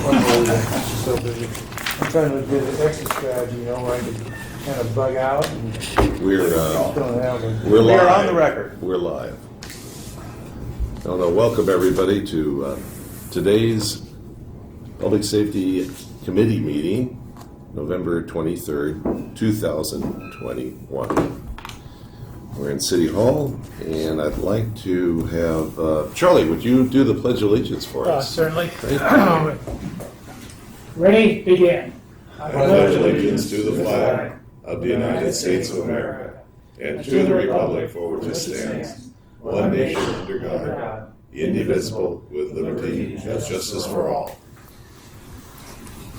So busy. I'm trying to do the exit strategy, where I can kind of bug out and We're don't have it. live. We are on the record. We're live. Welcome everybody to today's Public Safety Committee meeting, November 23rd, 2021. We're in City Hall, and I'd like to have Charlie. Would you do the Pledge of Allegiance for us? Certainly. Thank you. Ready? Begin. I pledge allegiance to the flag of the United States of America and to the republic for which it stands, one nation under God, indivisible, with liberty and justice for all.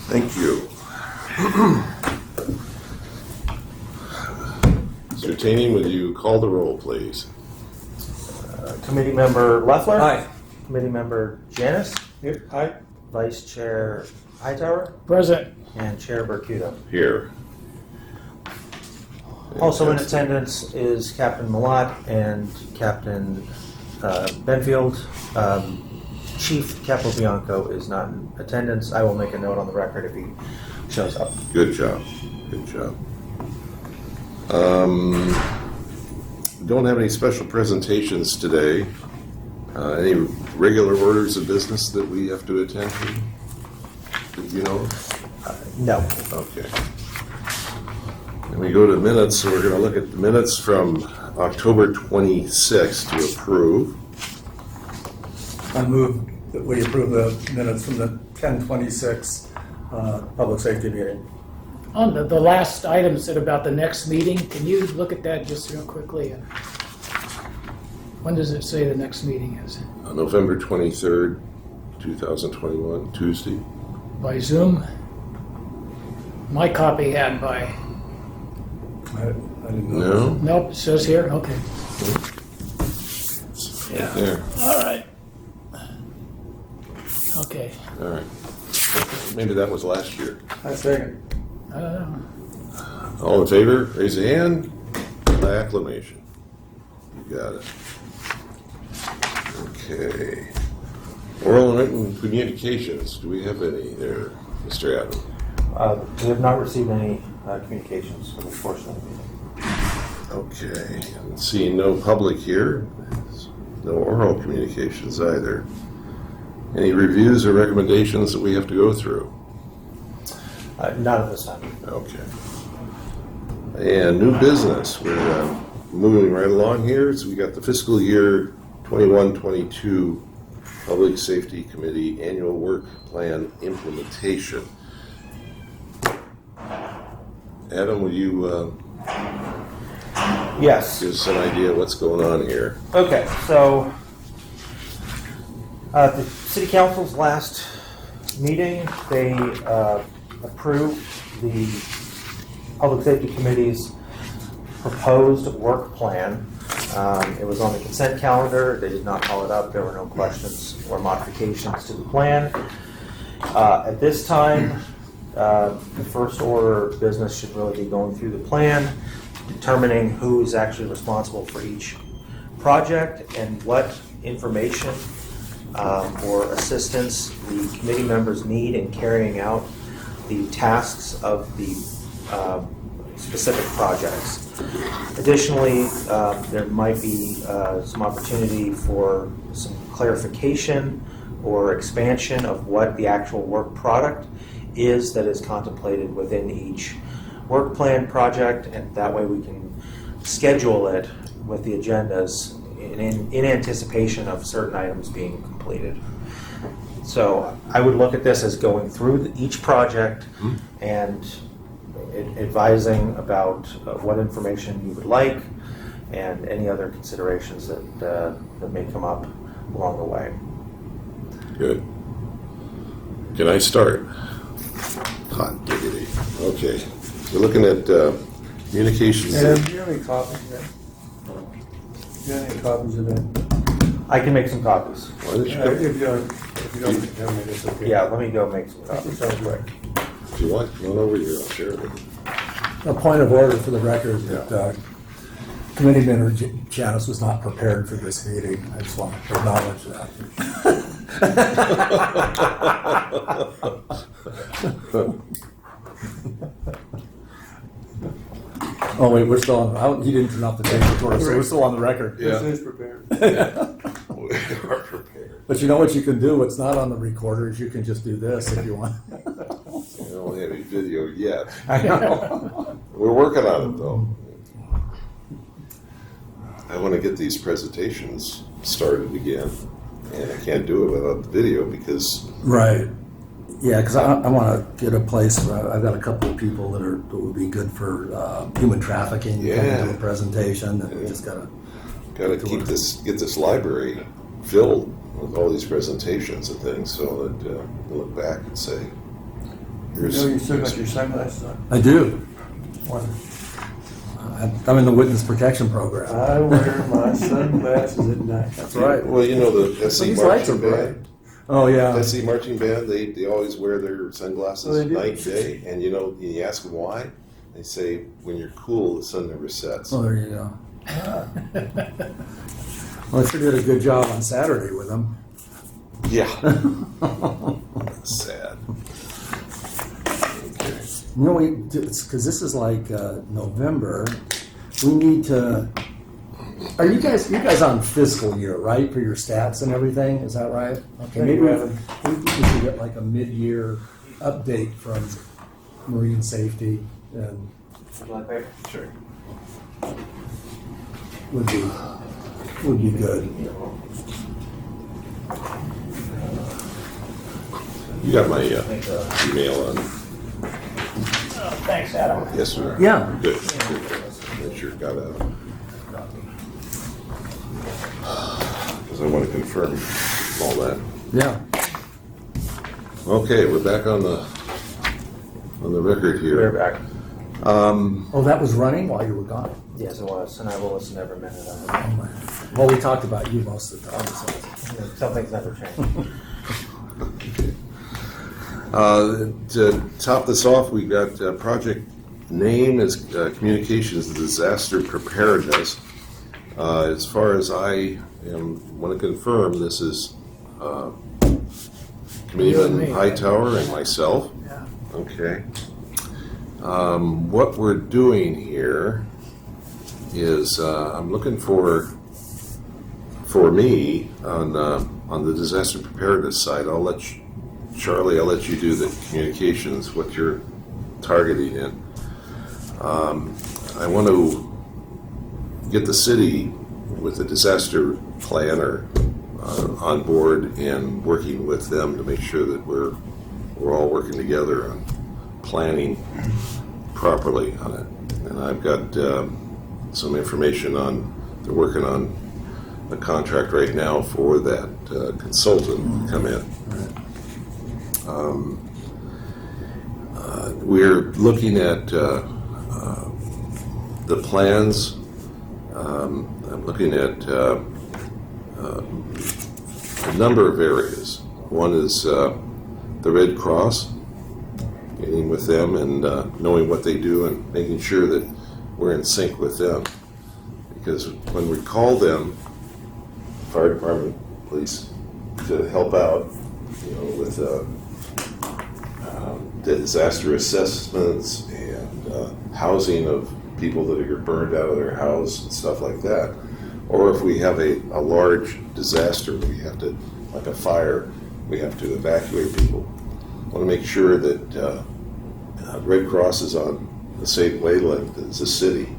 Thank you. Mr. Taney, would you call the roll, please? Committee Member Leffler? Aye. Committee Member Janis? Here, aye. Vice Chair Hightower? Present. And Chair Bercuda. Here. Also in attendance is Captain Malott and Captain Benfield. Chief Capobianco is not in attendance. I will make a note on the record if he shows up. Good job. Good job. Don't have any special presentations today. Any regular orders of business that we have to attend to? Did you know? No. Okay. And we go to minutes, so we're going to look at the minutes from October 26th to approve. I move that we approve the minutes from the 10/26 Public Safety meeting. On the last item said about the next meeting, can you look at that just real quickly? When does it say the next meeting is? November 23rd, 2021, Tuesday. By Zoom? My copy had by, I didn't know. No? nope, it says here, okay. Right there. All right. Okay. All right. Maybe that was last year. I second. I don't know. All in favor, raise a hand. By acclamation. You got it. Okay. Oral and written communications. Do we have any there, Mr. Adam? We have not received any communications for this portion of the meeting. Okay. Seeing no public here, no oral communications either. Any reviews or recommendations that we have to go through? Not at this time. Okay. And new business. We're moving right along here. So we got the fiscal year 21-22 Public Safety Committee Annual Work Plan Implementation. Adam, will you Yes. give us some idea of what's going on here? Okay, so the City Council's last meeting, they approved the Public Safety Committee's proposed work plan. It was on the consent calendar. They did not call it up. There were no questions or modifications to the plan. At this time, the first order of business should really be going through the plan, determining who is actually responsible for each project and what information or assistance the committee members need in carrying out the tasks of the specific projects. Additionally, there might be some opportunity for some clarification or expansion of what the actual work product is that is contemplated within each work plan project, and that way we can schedule it with the agendas in anticipation of certain items being completed. So I would look at this as going through each project and advising about what information you would like and any other considerations that may come up along the way. Good. Can I start? Hot diggity. Okay. We're looking at communications. And do you have any copies of that? Do you have any copies of that? I can make some copies. Why don't you If go, you don't have any, it's okay. Yeah, let me go make some copies. Sounds quick. if you want, come on over here. I'll share it with you. A point of order for the record that Committee member Janice was not prepared for this meeting. I just want to acknowledge that. Oh, wait, we're still on, he didn't turn off the tape recorder, so we're still on the record. Yeah. This is prepared. We are prepared. But you know what you can do? What's not on the recorder is you can just do this if you want. We don't have any video yet. I know. We're working on it, though. I want to get these presentations started again, and I can't do it without the video because Right. Yeah, because I want to get a place where I've got a couple of people that would be good for human trafficking. Yeah. Do a presentation, and we just got got to get this library filled with all these presentations and things, so that we'll look back and say, You know, you still got your sunglasses on. I do. One. I'm in the witness protection program. I wear my sunglasses at night. That's right. Well, you know the SC These lights are marching bright. band. Oh yeah. SC marching band. They always wear their Oh, sunglasses they do? night and day, and you ask them why. They say when you're cool, the sun never sets. Oh, there you go. Well, I sure did a good job on Saturday with them. Yeah. Sad. Okay. You know, because this is like November. We need to. Are you guys on fiscal year, right, for your stats and everything? Is that right? Okay, maybe we should get like a mid-year update from marine safety, and Sure. would be good. You got my email on? Thanks, Adam. Yes, sir. Yeah. Good. Make sure it got out. Because I want to confirm all that. Yeah. Okay, we're back on the record here. back. Oh, that was running while you were gone. Yes, it was, and I will listen every minute of it. Well, we talked about you most of the time, so. Some things never change. To top this off, we got project name is Communications Disaster Preparedness. As far as I want to confirm, this is Committeeman Hightower and myself. Yeah. Okay. What we're doing here is I'm looking for me on the disaster preparedness side. I'll let Charlie, I'll let you do the communications, what you're targeting in. I want to get the city with the disaster planner on board and working with them to make sure that we're all working together on planning properly on it. And I've got some information on, they're working on a contract right now for that consultant to come in. We're looking at the plans. I'm looking at a number of areas. One is the Red Cross, getting with them and knowing what they do and making sure that we're in sync with them. Because when we call them, fire department, police, to help out, with disaster assessments and housing of people that are burned out of their house and stuff like that. Or if we have a large disaster, we have to, like a fire, we have to evacuate people. I want to make sure that Red Cross is on the same wavelength as the city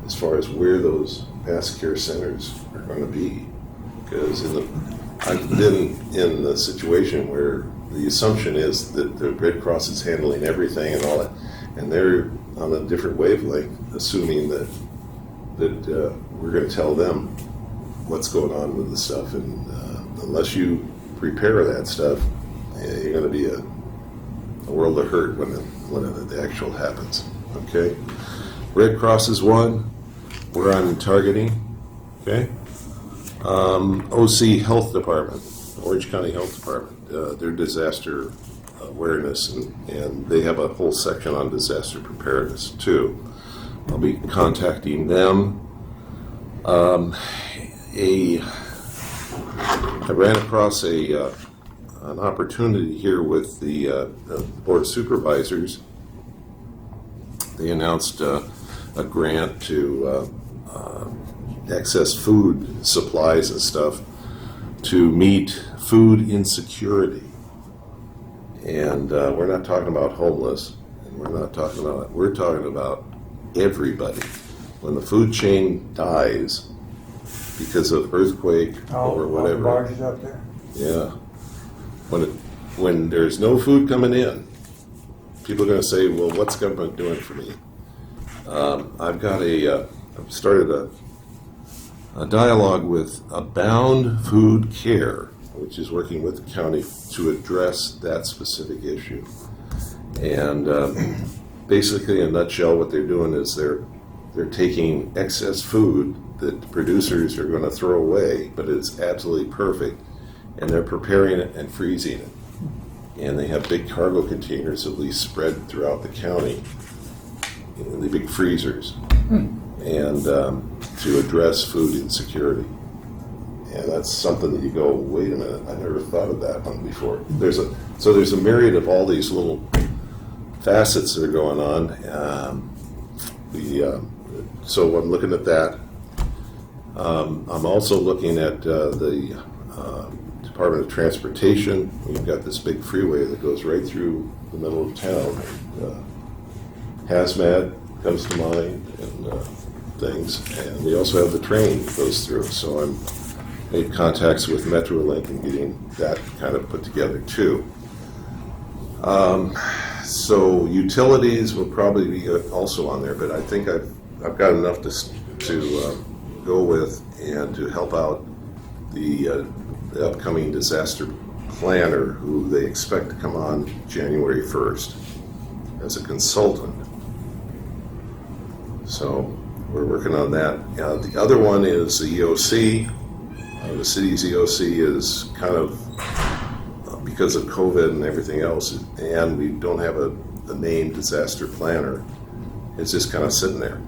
as far as where those mass care centers are going to be. Because I've been in the situation where the assumption is that the Red Cross is handling everything and all that, and they're on a different wavelength, assuming that we're going to tell them what's going on with the stuff, and unless you prepare that stuff, you're going to be a world of hurt when the actual happens. Okay, Red Cross is one. We're on targeting. Okay, OC Health Department, Orange County Health Department. Their disaster awareness, and they have a whole section on disaster preparedness too. I'll be contacting them. I ran across an opportunity here with the Board of Supervisors. They announced a grant to access food supplies and stuff to meet food insecurity. And we're not talking about homeless, and we're talking about everybody. When the food chain dies because of earthquake or whatever. Barges up there. Yeah. When there's no food coming in, people are going to say, well, what's government doing for me? I've started a dialogue with Abound Food Care, which is working with the county to address that specific issue. And basically, in a nutshell, what they're doing is they're taking excess food that the producers are going to throw away, but it's absolutely perfect, and they're preparing it and freezing it. And they have big cargo containers at least spread throughout the county, in the big freezers, and to address food insecurity. And that's something that you go, wait a minute, I never thought of that one before. There's a myriad of all these little facets that are going on. So I'm looking at that. I'm also looking at the Department of Transportation. We've got this big freeway that goes right through the middle of town. Hazmat comes to mind and things. And we also have the train that goes through. So I'm made contacts with Metrolink and getting that kind of put together too. So utilities will probably be also on there, but I think I've got enough to go with and to help out the upcoming disaster planner, who they expect to come on January 1st as a consultant. So we're working on that. The other one is the EOC. The city's EOC is kind of, because of COVID and everything else, and we don't have a named disaster planner, it's just kind of sitting there.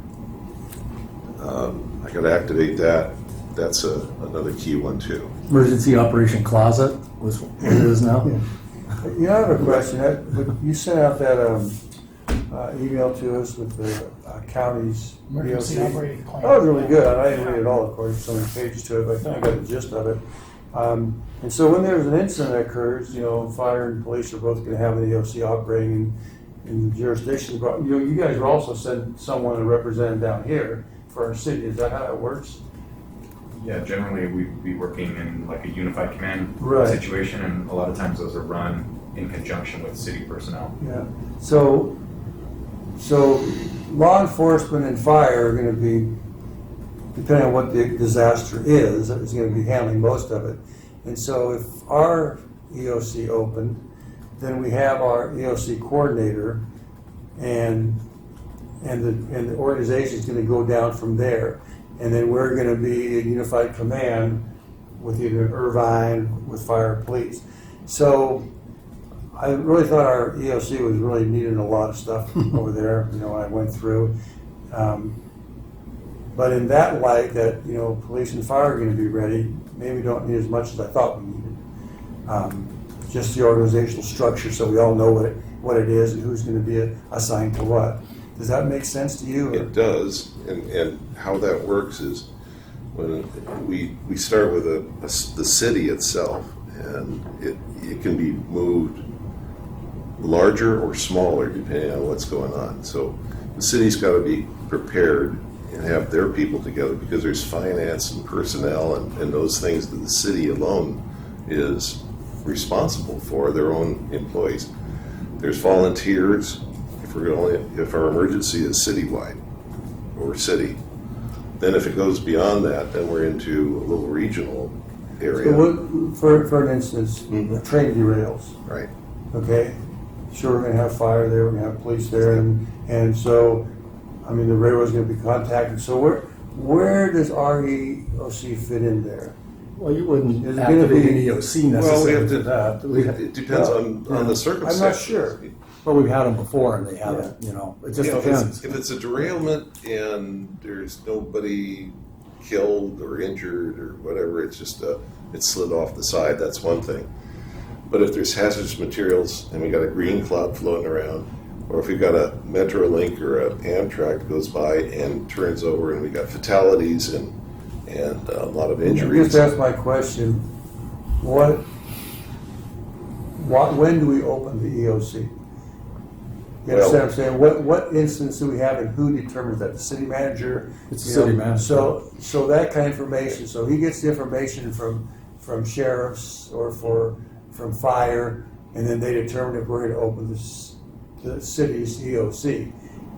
I got to activate that. That's another key one too. Emergency Operation Closet was what it is now. You know, I have a question. You sent out that email to us with the county's Emergency EOC. operating plan. That was really good. I didn't read it all, of course, so many pages to it, but I think I got the gist of it. And so when there's an incident that occurs, fire and police are both going to have an EOC operating in the jurisdiction. But you guys will also send someone to represent down here for our city. Is that how it works? Yeah, generally we'd be working in like a unified command Right. situation, and a lot of times those are run in conjunction with city personnel. Yeah. So law enforcement and fire are going to be, depending on what the disaster is going to be handling most of it. And so if our EOC opened, then we have our EOC coordinator, and the organization is going to go down from there. And then we're going to be a unified command with either Irvine, with fire or police. So I really thought our EOC was really needing a lot of stuff over there, I went through. But in that light, that, police and fire are going to be ready, maybe don't need as much as I thought we needed. Just the organizational structure, so we all know what it is and who's going to be assigned to what. Does that make sense to you? It does, and how that works is when we start with the city itself, and it can be moved larger or smaller depending on what's going on. So the city's got to be prepared and have their people together, because there's finance and personnel and those things that the city alone is responsible for, their own employees. There's volunteers. If our emergency is citywide or city, then if it goes beyond that, then we're into a little regional area. So for an instance, the train derails. Right. Okay, sure, we're going to have fire there, we're going to have police there, and so, the railroad's going to be contacted. So where does our EOC fit in there? Well, you wouldn't Is it gonna activate be- an EOC Well, necessarily we have for to. that. It depends on the circumstances. I'm not sure. But we've had them before and they haven't, it just Yeah, depends. if it's a derailment and there's nobody killed or injured or whatever, it's just it slid off the side. That's one thing. But if there's hazardous materials and we got a green cloud floating around, or if we've got a Metrolink or an Amtrak that goes by and turns over and we got fatalities and a lot of injuries. Just ask my question, when do we open the EOC? You understand what I'm saying? What instance do we have and who determines that? The city manager? It's the city manager. So that kind of information, so he gets the information from sheriffs or from fire, and then they determine if we're gonna open the city's EOC.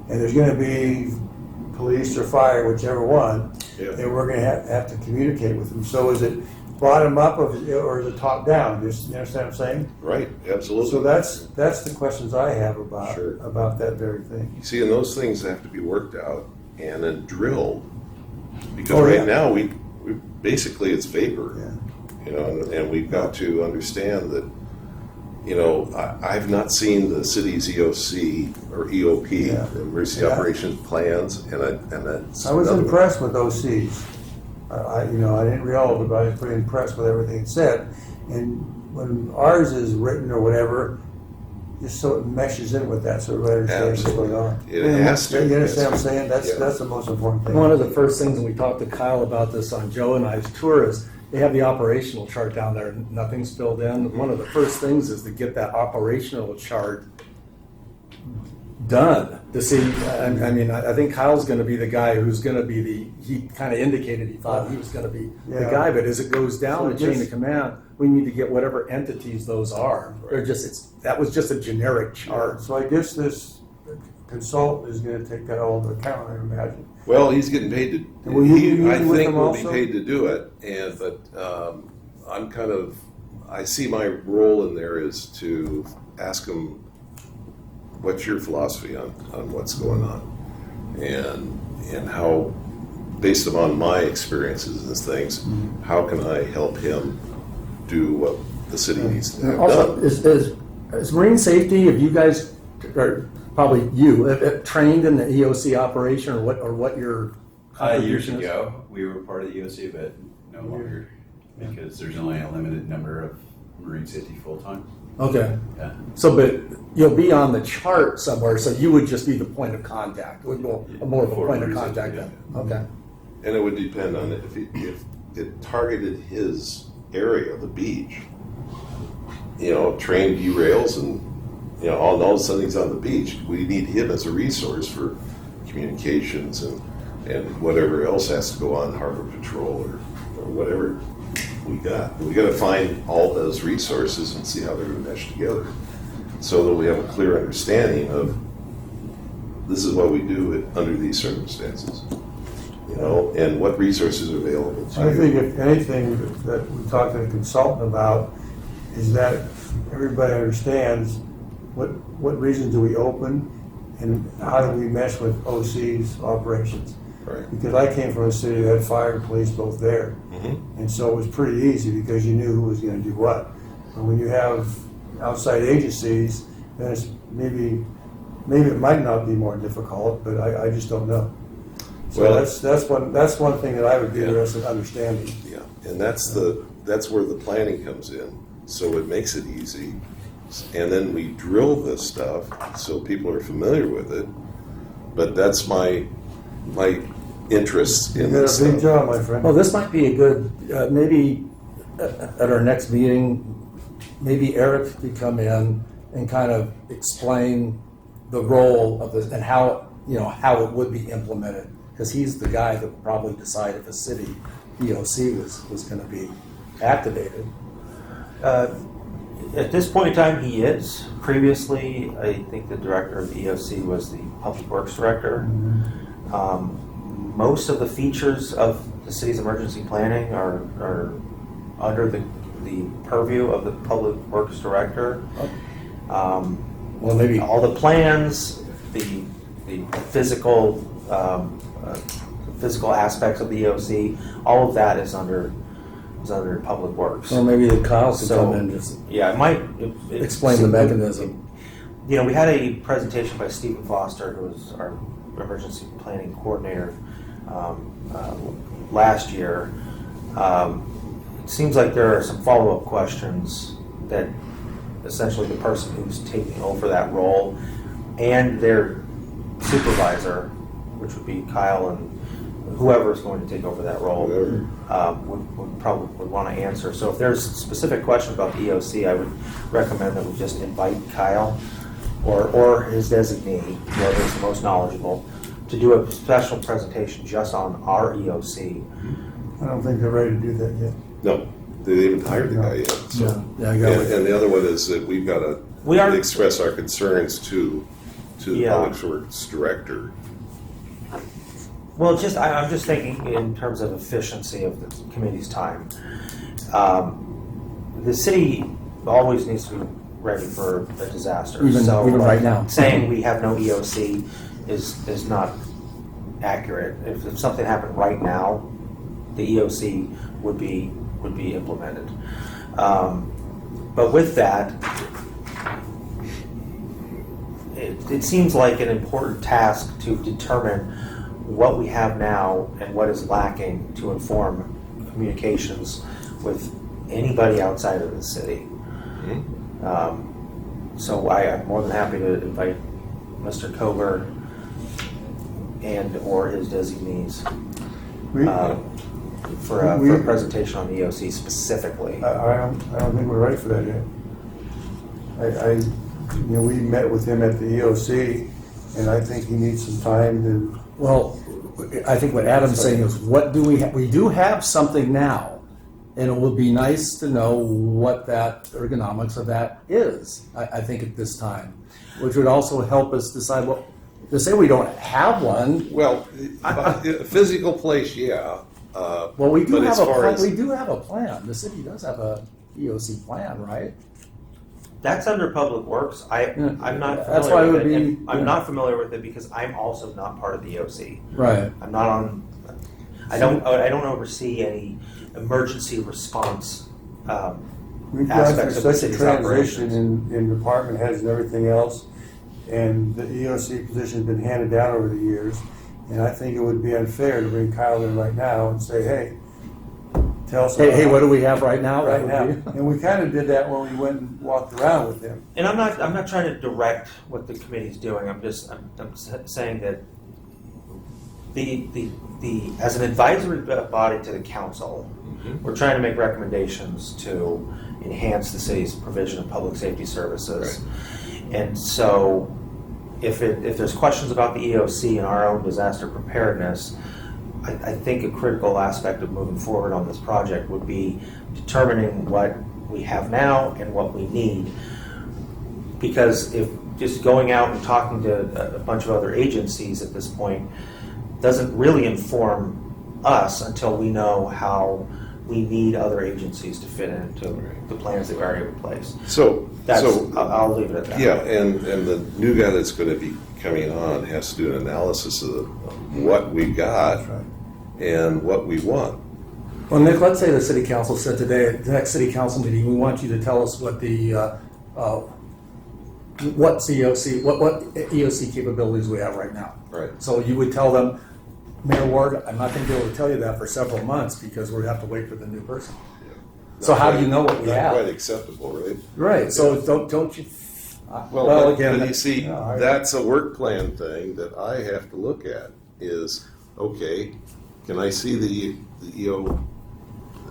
And there's gonna be police or fire, whichever one, Yeah. and we're gonna have to communicate with them. So is it bottom up or is it top down? You understand what I'm saying? Right, absolutely. So that's the questions I have about Sure. that very thing. You see, and those things have to be worked out and then drilled, because Oh, yeah. right now we basically it's vapor, Yeah. you know, and we've got to understand that, you know, I've not seen the city's EOC or EOP, Yeah. emergency Yeah. operations plans, and that's. I was another one. impressed with OCs. I didn't realize, but I was pretty impressed with everything it said. And when ours is written or whatever, just so it meshes in with that, so everybody understands what's going on. It has to. You understand what I'm saying? Yeah. That's the most important thing. One of the first things, and we talked to Kyle about this on Joe and I's tour, is they have the operational chart down there, nothing's filled in. One of the first things is to get that operational chart done to see. I think Kyle's going to be the guy who's going to be he kind of indicated he thought he was going to be the Yeah. guy, but as it goes down So the chain just- of command, we need to get whatever entities those are. They're just that was just a generic chart. So I guess this consultant is going to take that all into account, I imagine. Well, he's getting paid to. And will you be meeting I with think him we'll also? be paid to do it, but I'm kind of. I see my role in there is to ask him, "What's your philosophy on what's going on, and how, based upon my experiences and things, how can I help him do what the city needs to have Also, done?" is marine safety? Have you guys, or probably you, have trained in the EOC operation, or what your Years contribution is? ago, we were part of the EOC, but no longer, because there's only a limited number of marine safety full-time. Okay. Yeah. So, but you'll be on the chart somewhere, so you would just be the point of contact, more of a For point of marine contact. safety, Okay. And it would depend on if it targeted his area, the beach. You know, train derails and, you know, all of a sudden he's on the beach. We need him as a resource for communications and whatever else has to go on, harbor patrol or whatever we got. We got to find all those resources and see how they're going to mesh together, so that we have a clear understanding of this is what we do under these circumstances. You know, and what resources are available to I you. think if anything that we talked to the consultant about is that everybody understands what reasons do we open and how do we mesh with OC's operations. Right. Because I came from a city that had fire and police both there. Mm-hmm. And so it was pretty easy because you knew who was going to do what. But when you have outside agencies, then it's maybe it might not be more difficult, but I just don't know. So Well, that's one thing that I would be Yeah. interested in understanding. Yeah, and that's where the planning comes in. So it makes it easy, and then we drill this stuff so people are familiar with it. But that's my interest You in did this a big stuff. job, my friend. Well, this might be a good, maybe at our next meeting, maybe Eric could come in and kind of explain the role of this and how it would be implemented. Because he's the guy that would probably decide if a city EOC was going to be activated. At this point in time, he is. Previously, I think the director of the EOC was the Public Works Director. Most of the features of the city's emergency planning are under the purview of the Public Works Director. Well, maybe All the plans, the physical aspects of the EOC, all of that is under Public Works. Or maybe Kyle could So- come in and just Yeah, it might explain the mechanism. You know, we had a presentation by Stephen Foster, who was our emergency planning coordinator, last year. It seems like there are some follow-up questions that essentially the person who's taking over that role and their supervisor, which would be Kyle and whoever is going to take over that role, would probably want to answer. So if there's specific questions about the EOC, I would recommend that we just invite Kyle or his designee, whoever is the most knowledgeable, to do a special presentation just on our EOC. I don't think they're ready to do that yet. No, they haven't hired the guy yet. So. Yeah, I got it. And the other one is that we've got to express our concerns to the Public Works Director. Well, I'm just thinking in terms of efficiency of the committee's time. The city always needs to be ready for a disaster. Even right now. Saying we have no EOC is not accurate. If something happened right now, the EOC would be implemented. But with that, it seems like an important task to determine what we have now and what is lacking to inform communications with anybody outside of the city. So I'm more than happy to invite Mr. Coburn and or his designees for a presentation on the EOC specifically. I don't think we're ready for that yet. We met with him at the EOC, and I think he needs some time to. Well, I think what Adam's saying is, what do we have? We do have something now, and it would be nice to know what that ergonomics of that is, I think at this time, which would also help us decide what, to say we don't have one. Well, physical place, yeah. Well, we do but have as far as- we do have a plan. The city does have a EOC plan, right? That's under Public Works. I'm not That's familiar why it with would it. be- And I'm not familiar with it because I'm also not part of the EOC. Right. I'm not on. I don't oversee any emergency response We've gone through aspects of the such a city's transition operations. in department heads and everything else, and the EOC position's been handed down over the years, and I think it would be unfair to bring Kyle in right now and say, hey, tell us. Hey, what do we have right now? Right now, and we kind of did that when we went and walked around with him. And I'm not trying to direct what the committee's doing. I'm saying that the as an advisory body to the council, we're trying to make recommendations to enhance the city's provision of public safety services. Right. And so if there's questions about the EOC and our own disaster preparedness, I think a critical aspect of moving forward on this project would be determining what we have now and what we need. Because if just going out and talking to a bunch of other agencies at this point doesn't really inform us until we know how we need other agencies to fit into the plans that we already have in place. I'll leave it at that. Yeah, and the new guy that's going to be coming on has to do an analysis of what we got and what we want. Well, Nick, let's say the city council said today, at the next city council meeting, we want you to tell us what the what EOC capabilities we have right now. Right. So you would tell them, Mayor Ward, I'm not going to be able to tell you that for several months because we have to wait for the new person. Yeah. So how do you know what we Not have? quite acceptable, right? Right. So don't you? Well, again, but you see, that's a work plan thing that I have to look at. Is okay. Can I see the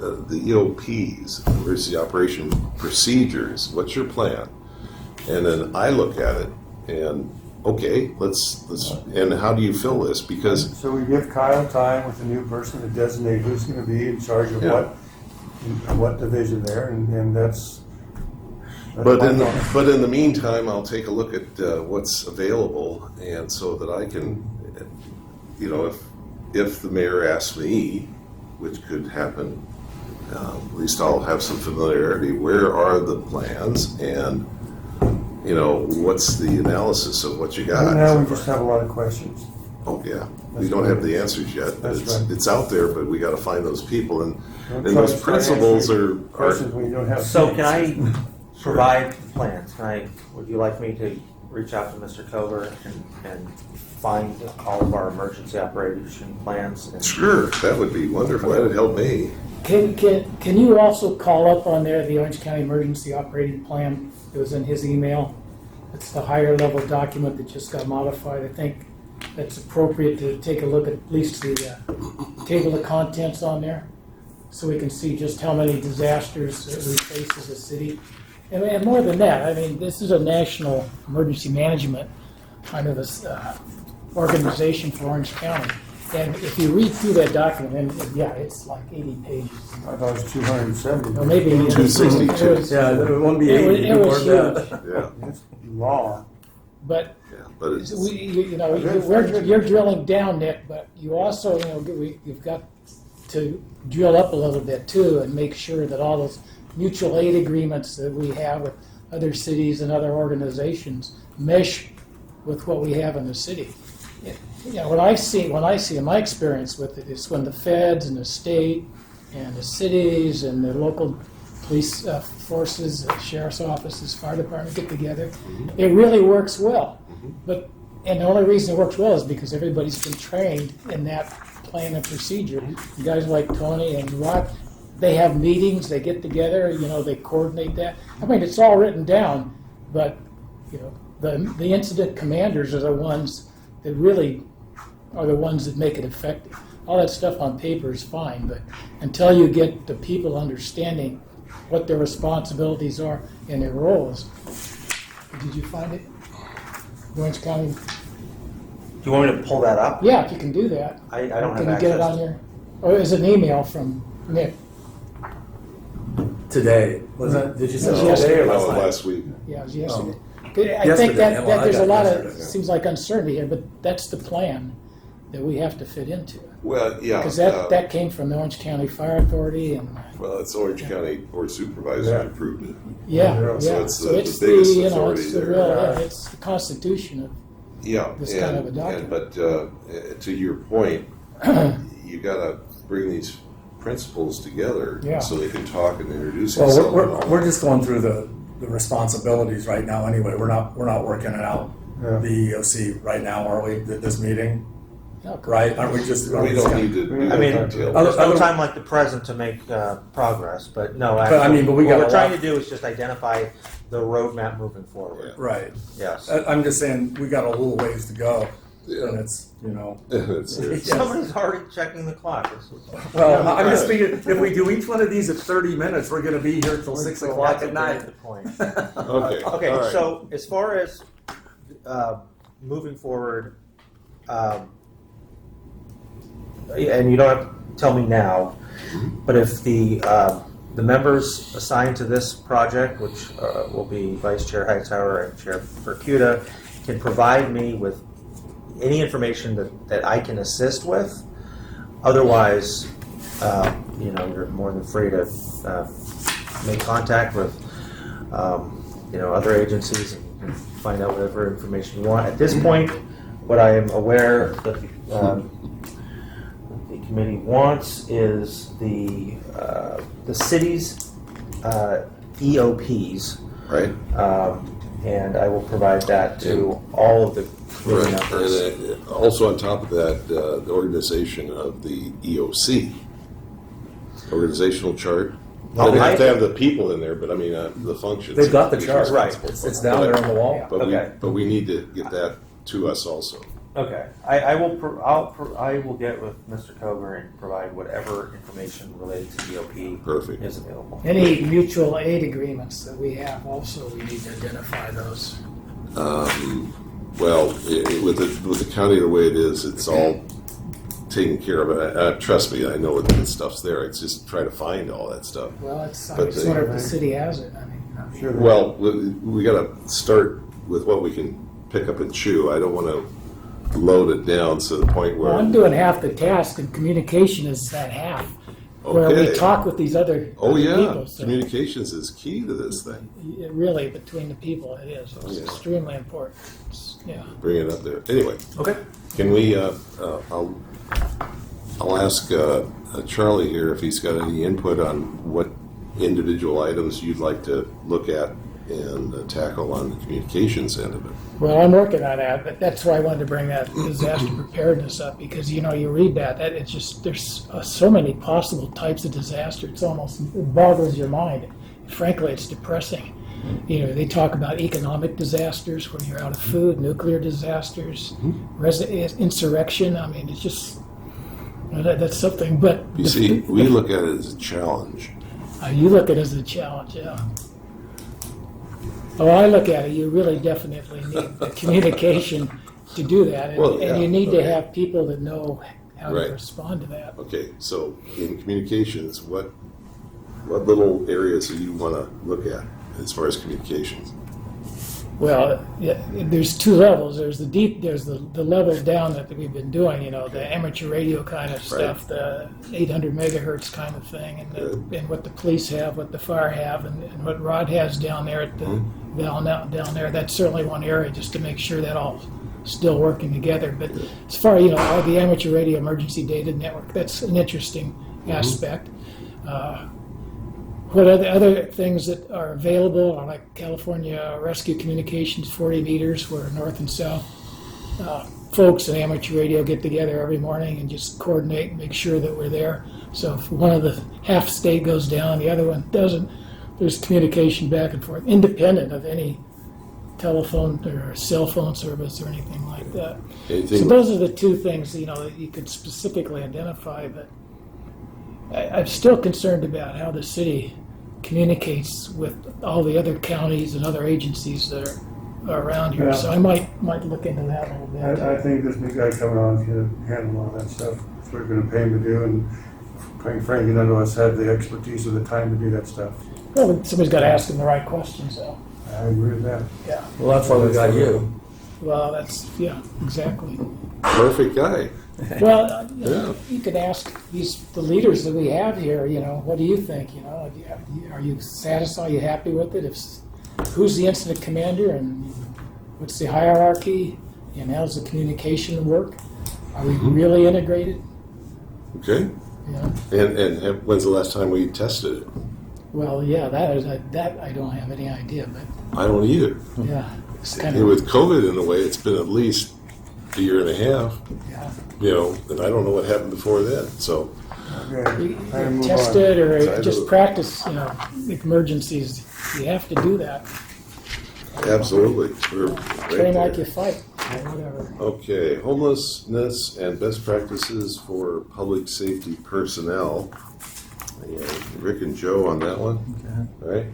EOPs? Where's the operation procedures? What's your plan? And then I look at it and okay, let's and how do you fill this? Because So we give Kyle time with the new person to designate who's going to be in charge of what division there, and that's. But in the meantime, I'll take a look at what's available, and so that I can, if the mayor asks me, which could happen, at least I'll have some familiarity. Where are the plans, and what's the analysis of what you got? Right now, we just have a lot of questions. Oh yeah, we don't have the answers yet. But That's right. It's out there, but we got to find those people, and Don't try those to start principles answering are. questions when you don't have. So plans. can I provide plans? Would you like me to reach out to Mr. Cover and find all of our emergency operation plans. And Sure, that would be wonderful. That would help me. Can you also call up on there the Orange County Emergency Operating Plan? It was in his email. It's the higher level document that just got modified. I think that's appropriate to take a look at least the table of contents on there, so we can see just how many disasters that we face as a city. And more than that, I mean, this is a national emergency management kind of a organization for Orange County. And if you read through that document, and yeah, it's like 80 pages. I thought it was 270. Or maybe 262. it was- Yeah, it won't be It was- 80 it was more than that. huge. Yeah, It's law. But yeah, but it's, you're drilling down, Nick, but you also, you've got to drill up a little bit too and make sure that all those mutual aid agreements that we have with other cities and other organizations mesh with what we have in the city. What I see in my experience with it is when the feds and the state and the cities and the local police forces, sheriff's offices, fire department get together, it really works well. And the only reason it works well is because everybody's been trained in that plan and procedure. Guys like Tony and Rod, they have meetings, they get together, they coordinate that. I mean, it's all written down, but the incident commanders are the ones that really are the ones that make it effective. All that stuff on paper is fine, but until you get the people understanding what their responsibilities are and their roles. Did you find it? Orange County? do you want me to pull that up? Yeah, if you can do that. I don't have Can you get it access on to- your, or is it an email from Nick? Today. Was that, did you say No, today or no, last night? last week. Yeah, it was yesterday. I Yesterday, think that well, I there's a got lot yesterday. of, seems like uncertainty here, but that's the plan that we have to fit into. Well, yeah. Because that came from the Orange County Fire Authority and, Well, it's Orange County Board of Supervisors Yeah. approved it. yeah. So it's So the it's biggest the, authority it's the there. real, it's the constitution of, Yeah, This kind of a document. but to your point, you got to bring these principles together Yeah. so they can talk and introduce Well, themselves. we're just going through the responsibilities right now anyway. We're not working it out, Yeah. the EOC right now, are we, this meeting? no, Right? Aren't we just? We don't need to. I I mean, detail. there's no Other- time like the present to make progress, but no. But, I mean, but we what got we're a trying lot- to do is just identify the roadmap moving forward. Right. Yes. I'm just saying, we got a little ways to go, Yeah. and it's, It's- Somebody's already checking the clock. well, I'm just thinking, if we do each one of these at 30 minutes, we're gonna be here till 6 o'clock That's a at very night. good point. Okay. Okay, all right. so as far as moving forward, and you don't have to tell me now, but if the members assigned to this project, which will be Vice Chair Hightower and Chair Percuda, can provide me with any information that I can assist with. Otherwise, you're more than free to make contact with other agencies and find out whatever information you want. At this point, what I am aware that the committee wants is the city's EOPs, Right. and I will provide that to all of the committee Right. members. And also on top of that, the organization of the EOC, organizational chart. Well, They have to I- have the people in there, but I mean the functions. They've got the Who's chart. Right. responsible It's for it. down there on the wall. Okay. But we need to get that to us also. Okay, I will get with Mr. Cover and provide whatever information related to EOP Perfect. is available. any mutual aid agreements that we have also, we need to identify those. Well, with the county the way it is, it's all taken care of. Trust me, I know what the stuff's there. It's just try to find all that stuff. Well, I just But wonder if the city has it. I mean, Sure. Well, we got to start with what we can pick up and chew. I don't want to load it down to the point where. well, I'm doing half the task, and communication is that half. Where we Okay. talk with these other Oh yeah, people. So communications is key to this thing. really, between the people, it is. It's yeah. extremely important. Yeah. Bring it up there. Anyway, Okay. can we? I'll ask Charlie here if he's got any input on what individual items you'd like to look at and tackle on the communications end of it. Well, I'm working on that, but that's why I wanted to bring that disaster preparedness up, because, you know, you read that it's just, there's so many possible types of disaster, it boggles your mind. Frankly, it's depressing. You know, they talk about economic disasters when you're out of food, nuclear disasters, insurrection. I mean, it's just, that's something, but. You see, we look at it as a challenge. You look at it as a challenge, yeah. Oh, I look at it, you really definitely need the communication to do that. And, Well, yeah, and you need to okay. have people that know how Right. to respond to that. Okay, so in communications, what little areas do you want to look at as far as communications? Well, yeah, there's two levels. There's the level down that we've been doing, you know, the amateur radio kind of stuff, the 800 megahertz kind of thing, and what the police have, what the fire have, and what Rod has down there at the down there. That's certainly one area, just to make sure that all still working together. But as far, you know, the amateur radio emergency data network, that's an interesting aspect. What are the other things that are available are like California Rescue Communications 40 meters, where north and south folks in amateur radio get together every morning and just coordinate and make sure that we're there. So if one of the half state goes down, the other one doesn't, there's communication back and forth, independent of any telephone or cell phone service or anything like that. So those are the two things, you know, that you could specifically identify, but I'm still concerned about how the city communicates with all the other counties and other agencies that are around here. Yeah. So I might look into that a little bit. I think this new guy coming on is going to handle all that stuff. That's what we're going to pay him to do, and quite frankly, none of us have the expertise or the time to do that stuff. Well, somebody's got to ask them the right questions, though. I agree with that. Yeah. Well, that's why we got you. Well, yeah, exactly. Perfect guy. Well, Yeah. you could ask the leaders that we have here, you know, what do you think? You know, are you satisfied? Are you happy with it? Who's the incident commander, and what's the hierarchy, and how's the communication work? Are we really integrated? Okay. Yeah. And when's the last time we tested it? Well, yeah, that I don't have any idea, but I don't either. yeah, it's kind And of, with COVID in the way, it's been at least a year and a half, yeah. you know, and I don't know what happened before then. So, Okay, You time to move test on. it or Time just to- practice, you know, emergencies. You have to do that. absolutely. We're Train right like you there. fight, or whatever. Okay, homelessness and best practices for public safety personnel. And Rick and Joe on that one. All right.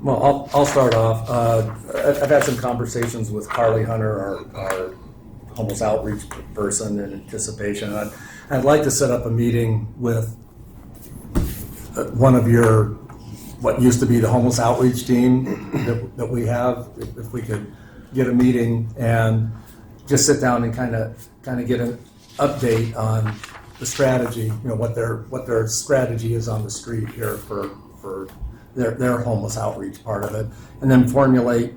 Well, I'll start off. I've had some conversations with Carly Hunter, our homeless outreach person, in anticipation. I'd like to set up a meeting with one of what used to be the homeless outreach team that we have. If we could get a meeting and just sit down and kind of get an update on the strategy, you know, what their strategy is on the street here for their homeless outreach part of it, and then formulate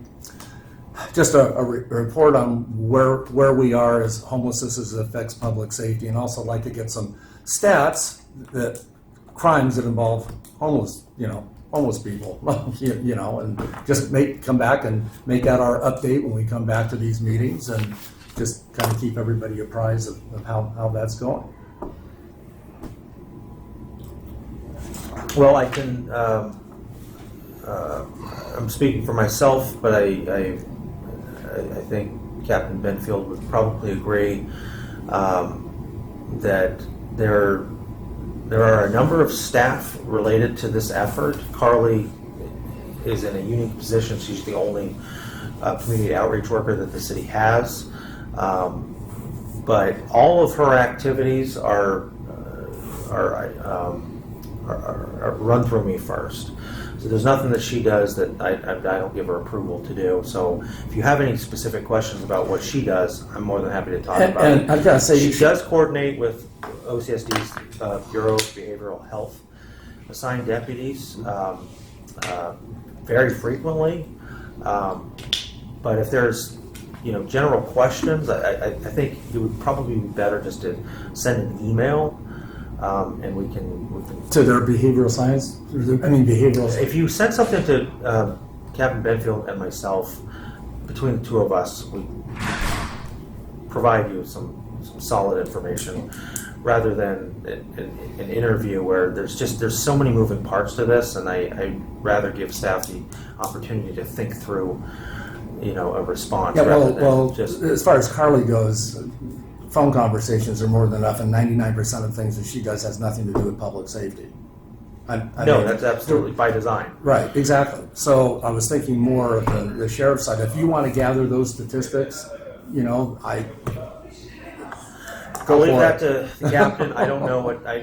just a report on where we are as homelessness as it affects public safety, and also like to get some stats that crimes that involve homeless people, you know, and just come back and make that our update when we come back to these meetings, and just kind of keep everybody apprised of how that's going. Well, I can, I'm speaking for myself, but I think Captain Benfield would probably agree that there are a number of staff related to this effort. Carly is in a unique position. She's the only community outreach worker that the city has. But all of her activities are run through me first. So there's nothing that she does that I don't give her approval to do. So if you have any specific questions about what she does, I'm more than happy to talk about it. And I've got to say, She does coordinate with OCSD's Bureau of Behavioral Health assigned deputies very frequently. But if there's general questions, I think it would probably be better just to send an email, and we can to their behavioral science, behavioral. If you send something to Captain Benfield and myself, between the two of us, we provide you some solid information rather than an interview where there's so many moving parts to this, and I'd rather give staff the opportunity to think through, a response Yeah, rather well, than just. as far as Carly goes, phone conversations are more than enough, and 99% of things that she does has nothing to do with public safety. No, that's absolutely by design. Right, exactly. So I was thinking more of the sheriff's side. If you want to gather those statistics, I I'll go leave for that it. to the captain. I don't know what I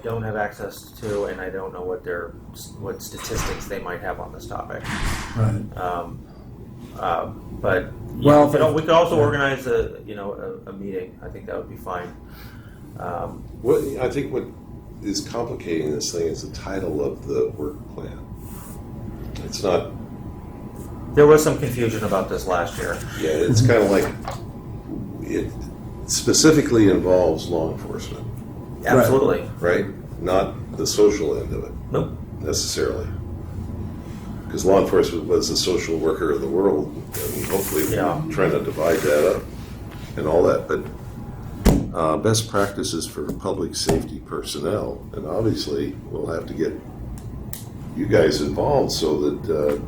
don't have access to, and I don't know what statistics they might have on this topic. Right. But Well, we could also organize a meeting. I think that would be fine. I think what is complicating this thing is the title of the work plan. It's not. There was some confusion about this last year. Yeah, it's kind of like it specifically involves law enforcement, Absolutely. right? Not the social end of it Nope. necessarily. Because law enforcement was the social worker of the world, and hopefully we're trying to divide that up and all that. But best practices for public safety personnel, and obviously we'll have to get you guys involved so that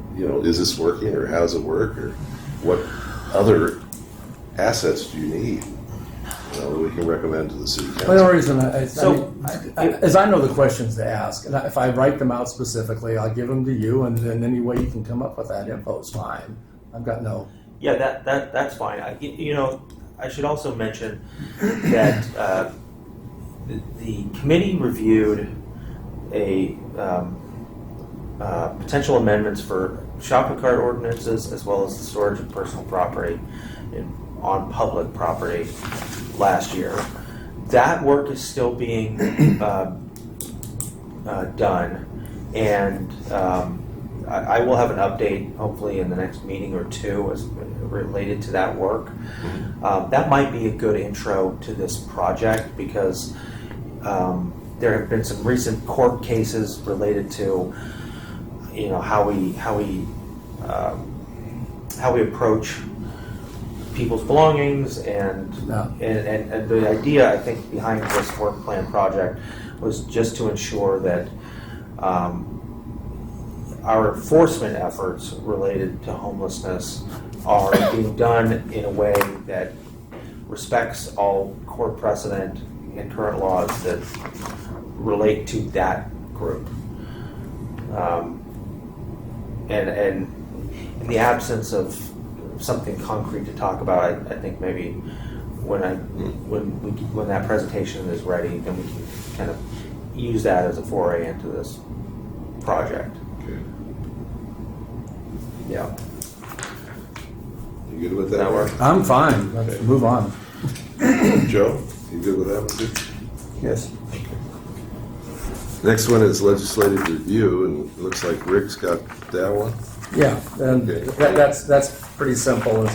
is this working, or how's it work, or what other assets do you need? We can recommend to the city council. The only reason is I know the questions to ask, and if I write them out specifically, I'll give them to you, and then any way you can come up with that info is fine. I've got no. Yeah, that's fine. I should also mention that the committee reviewed a potential amendments for shopping cart ordinances as well as the storage of personal property on public property last year. That work is still being done, and I will have an update hopefully in the next meeting or two as related to that work. That might be a good intro to this project because there have been some recent court cases related to how we approach people's belongings and the idea I think behind this work plan project was just to ensure that our enforcement efforts related to homelessness are being done in a way that respects all court precedent and current laws that relate to that group. And in the absence of something concrete to talk about, I think maybe when that presentation is ready, then we can kind of use that as a foray into this project. Okay. Yeah. You good with that? That work? I'm fine. Let's move on. Joe, you good with that one too? Yes. Next one is legislative review, and it looks like Rick's got that one. Yeah, and Okay. that's pretty simple. As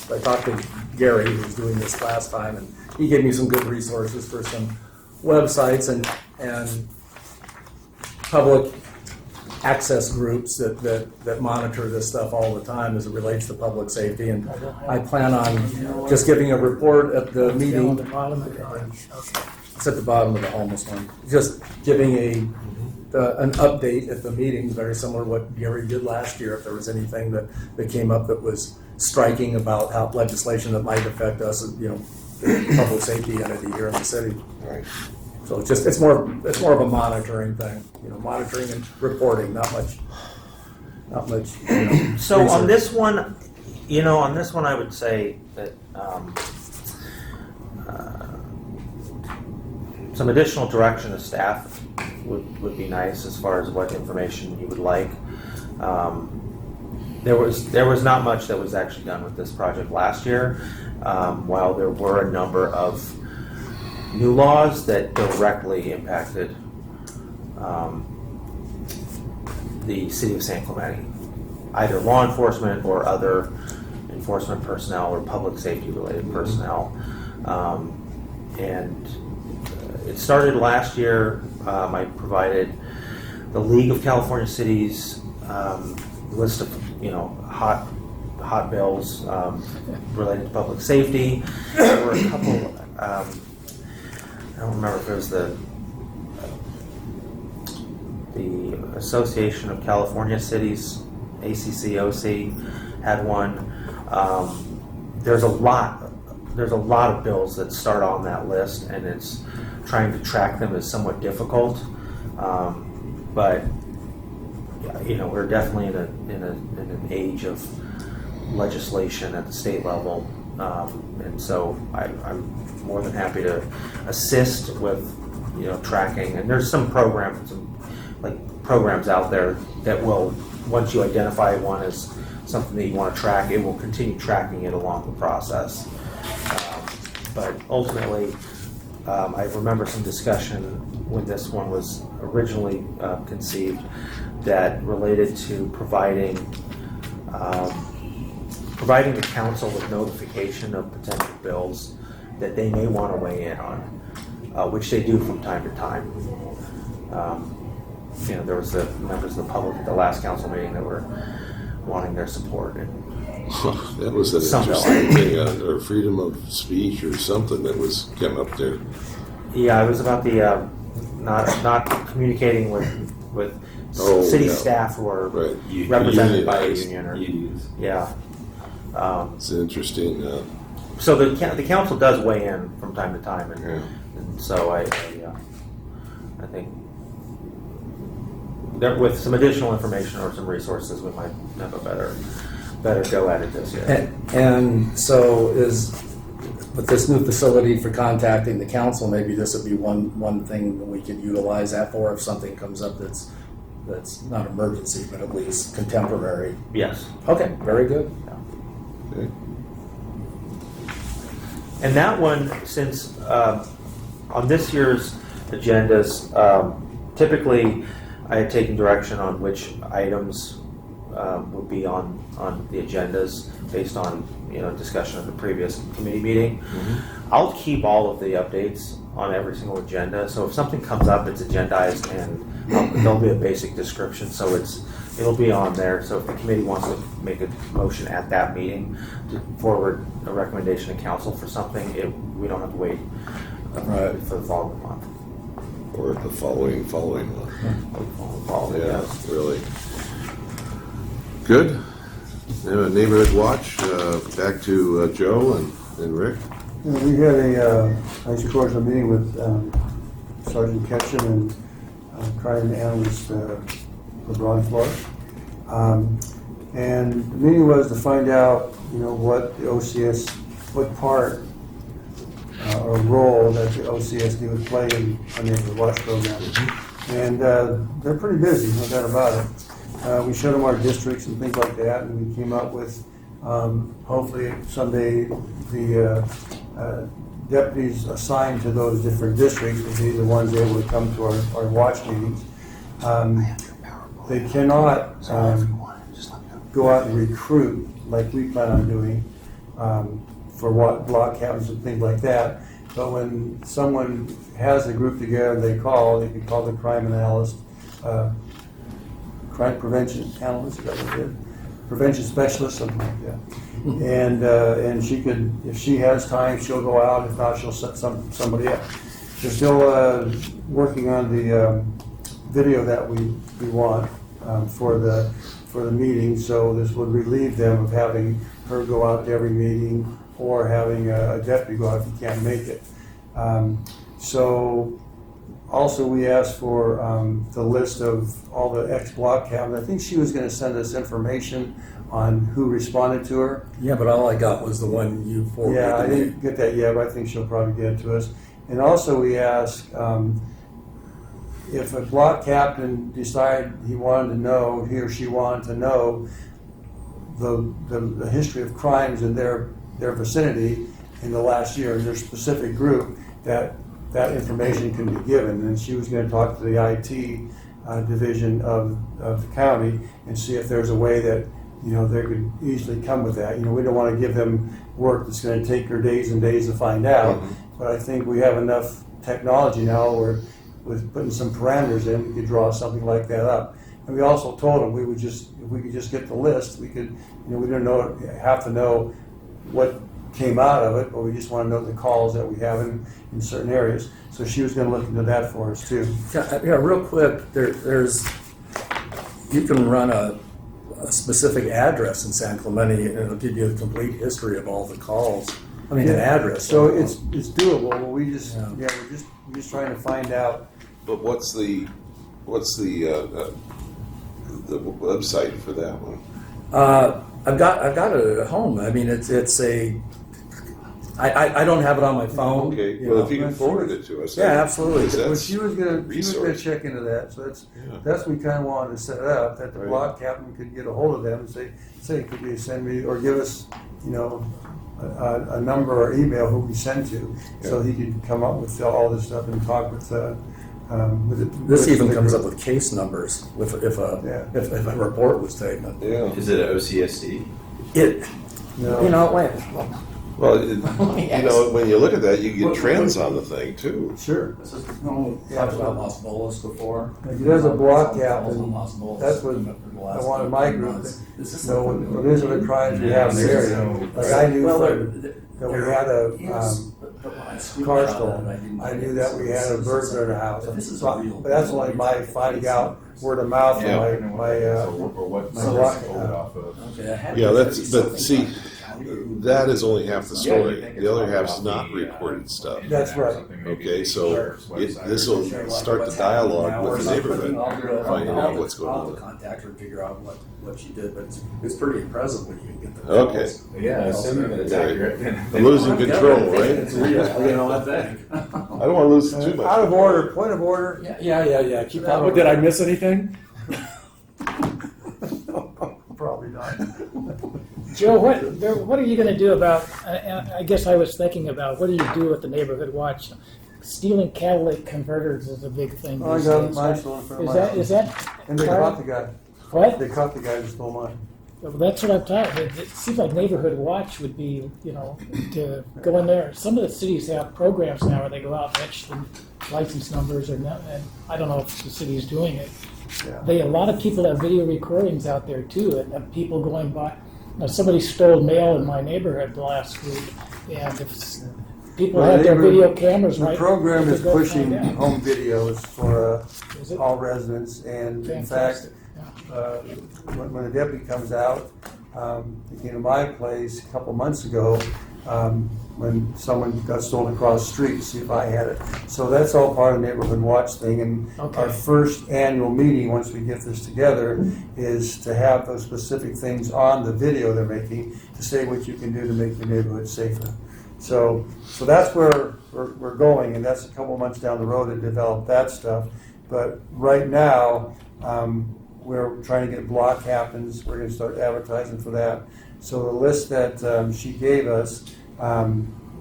I talked to Gary, who was doing this last time, and he gave me some good resources for some websites and public access groups that monitor this stuff all the time as it relates to public safety. And I plan on just giving a report at the On meeting. the bottom of the page. Okay. It's at the bottom of the homeless one. Just giving an update at the meeting, very similar to what Gary did last year. If there was anything that came up that was striking about how legislation that might affect us, the public safety entity here in the city. Right. So it's more of a monitoring thing, monitoring and reporting, not much. So on research. this one, I would say that some additional direction to staff would be nice as far as what information you would like. There was not much that was actually done with this project last year, while there were a number of new laws that directly impacted the city of San Clemente, either law enforcement or other enforcement personnel or public safety related personnel. And it started last year. I provided the League of California Cities list of, hot bills related to public safety. There were a couple, I don't remember if it was the Association of California Cities, ACCOC, had one. There's a lot of bills that start on that list, and it's trying to track them is somewhat difficult. But we're definitely in an age of legislation at the state level, and so I'm more than happy to assist with tracking. And there's some programs out there that will, once you identify one as something that you want to track, it will continue tracking it along the process. But ultimately, I remember some discussion when this one was originally conceived that related to providing the council with notification of potential bills that they may want to weigh in on, which they do from time to time. There was the members of the public at the last council meeting that were wanting their support. And that was an interesting thing, or freedom of speech or something that came up there. Yeah, it was about the not communicating with city staff who are represented by a union or unions. Yeah. It's interesting. So the council does weigh in from time to time, and so I think that with some additional information or some resources, we might have a better go at it this year. And so with this new facility for contacting the council, maybe this would be one thing that we could utilize that for if something comes up that's not emergency, but at least contemporary. Yes. Okay, very good. Okay. And that one, since on this year's agendas, typically I had taken direction on which items would be on the agendas based on discussion of the previous committee meeting. Mm-hmm. I'll keep all of the updates on every single agenda. So if something comes up, it's agendized, and there'll be a basic description. So it'll be on there. So if the committee wants to make a motion at that meeting to forward a recommendation to council for something, we don't have to wait for the following month. Or the following one. Yeah, really. Good. Neighborhood watch. Back to Joe and Rick. We had a nice cordial meeting with Sergeant Ketchum and crime analyst LeBron Flores. And the meeting was to find out, what the OCS, what part or role that the OCSD would play in our neighborhood watch program. And they're pretty busy, no doubt about it. We showed them our districts and things like that, and we came up with, hopefully someday, the deputies assigned to those different districts would be the ones able to come to our watch meetings. They cannot go out and recruit like we plan on doing for block captains and things like that. But when someone has a group together, they can call the crime analyst, crime prevention analyst, is that what it is? Prevention specialist, something like that. And she could, if she has time, she'll go out. If not, she'll set somebody up. They're still working on the video that we want for the meeting. So this would relieve them of having her go out to every meeting or having a deputy go out if you can't make it. So also we asked for the list of all the ex-block captains. I think she was going to send us information on who responded to her. Yeah, but all I got was the one you forwarded. Yeah, I didn't get that yet, but I think she'll probably get it to us. And also we asked if a block captain decided he or she wanted to know the history of crimes in their vicinity in the last year, in their specific group, that information can be given. And she was going to talk to the IT division of the county and see if there's a way that they could easily come with that. We don't want to give them work that's going to take her days and days to find out. Mm-hmm. But I think we have enough technology now where with putting some parameters in, we could draw something like that up. And we also told them we would just, if we could just get the list, we could, we didn't have to know what came out of it, but we just want to know the calls that we have in certain areas. So she was going to look into that for us too. Yeah, real quick, there's, you can run a specific address in San Clemente, and it'll give you a complete history of all the calls. I mean, an address. So it's doable, but we just, Yeah. we're just trying to find out. But what's the website for that one? I've got it at home. I mean, it's a. I don't have it on my phone. Okay, you well, know. if you can forward it to us. Yeah, absolutely. because Well, that's- she was gonna resource. check into that, so that's Yeah. what we kind of wanted to set it up, that the Right. block captain could get a hold of them and say, could you send me, or give us, a number or email who we send to, so he could come up with all this stuff and talk with This even the comes group. up with case numbers if Yeah. if a report was taken. Yeah. Is it an OCSD? It No. wait. Well, when you look at that, you get trends on the thing too. Sure. Talked about Las Bolas before. Like, there's a block captain, On Las Bolas. that's what I wanted my group to know, when these are the crimes we have in the there's area. no- Like I knew Well, that we had a car stolen. I knew that we had a burglar in the house. But that's only my finding out word of mouth from Yeah. my Or what my source rock- it's pulled off of. Yeah, but see, that is only half the story. The other half's not reported stuff. That's right. Okay, so this will start the dialogue with the neighborhood, finding out what's going I'll have on. to contact her and figure out what she did, but it's pretty impressive when you can get the Okay. calls. Yeah, assuming that it's accurate, then. I'm losing control, It's right? real, you know, I think. I don't want to lose too much. out of order, point of order. Yeah. Keep on. Did I miss anything? Probably not. Joe, what are you going to do about? I guess I was thinking about what do you do with the neighborhood watch? Stealing catalytic converters is a big thing. Oh, I these got days, mine right? stolen in front of Is my that house. is that And they part caught of- the guy. what? They caught the guy who stole mine. Well, that's what I'm talking. It seems like neighborhood watch would be, to go in there. Some of the cities have programs now where they go out and etch the license numbers or not. And I don't know if the city's doing it. Yeah. A lot of people have video recordings out there too, and of people going by. Somebody stole mail in my neighborhood last week, and if people Well, had their neighborhood- video cameras The right, program they is could go pushing find out. home videos for Is it? all residents, and in fact, Fantastic. Yeah. when the deputy comes out, he came to my place a couple months ago, when someone got stolen across the street to see if I had it. So that's all part of the neighborhood watch thing, and Okay. our first annual meeting, once we get this together, is to have those specific things on the video they're making to say what you can do to make your neighborhood safer. So that's where we're going, and that's a couple months down the road to develop that stuff. But right now, we're trying to get block captains. We're going to start advertising for that. So the list that she gave us,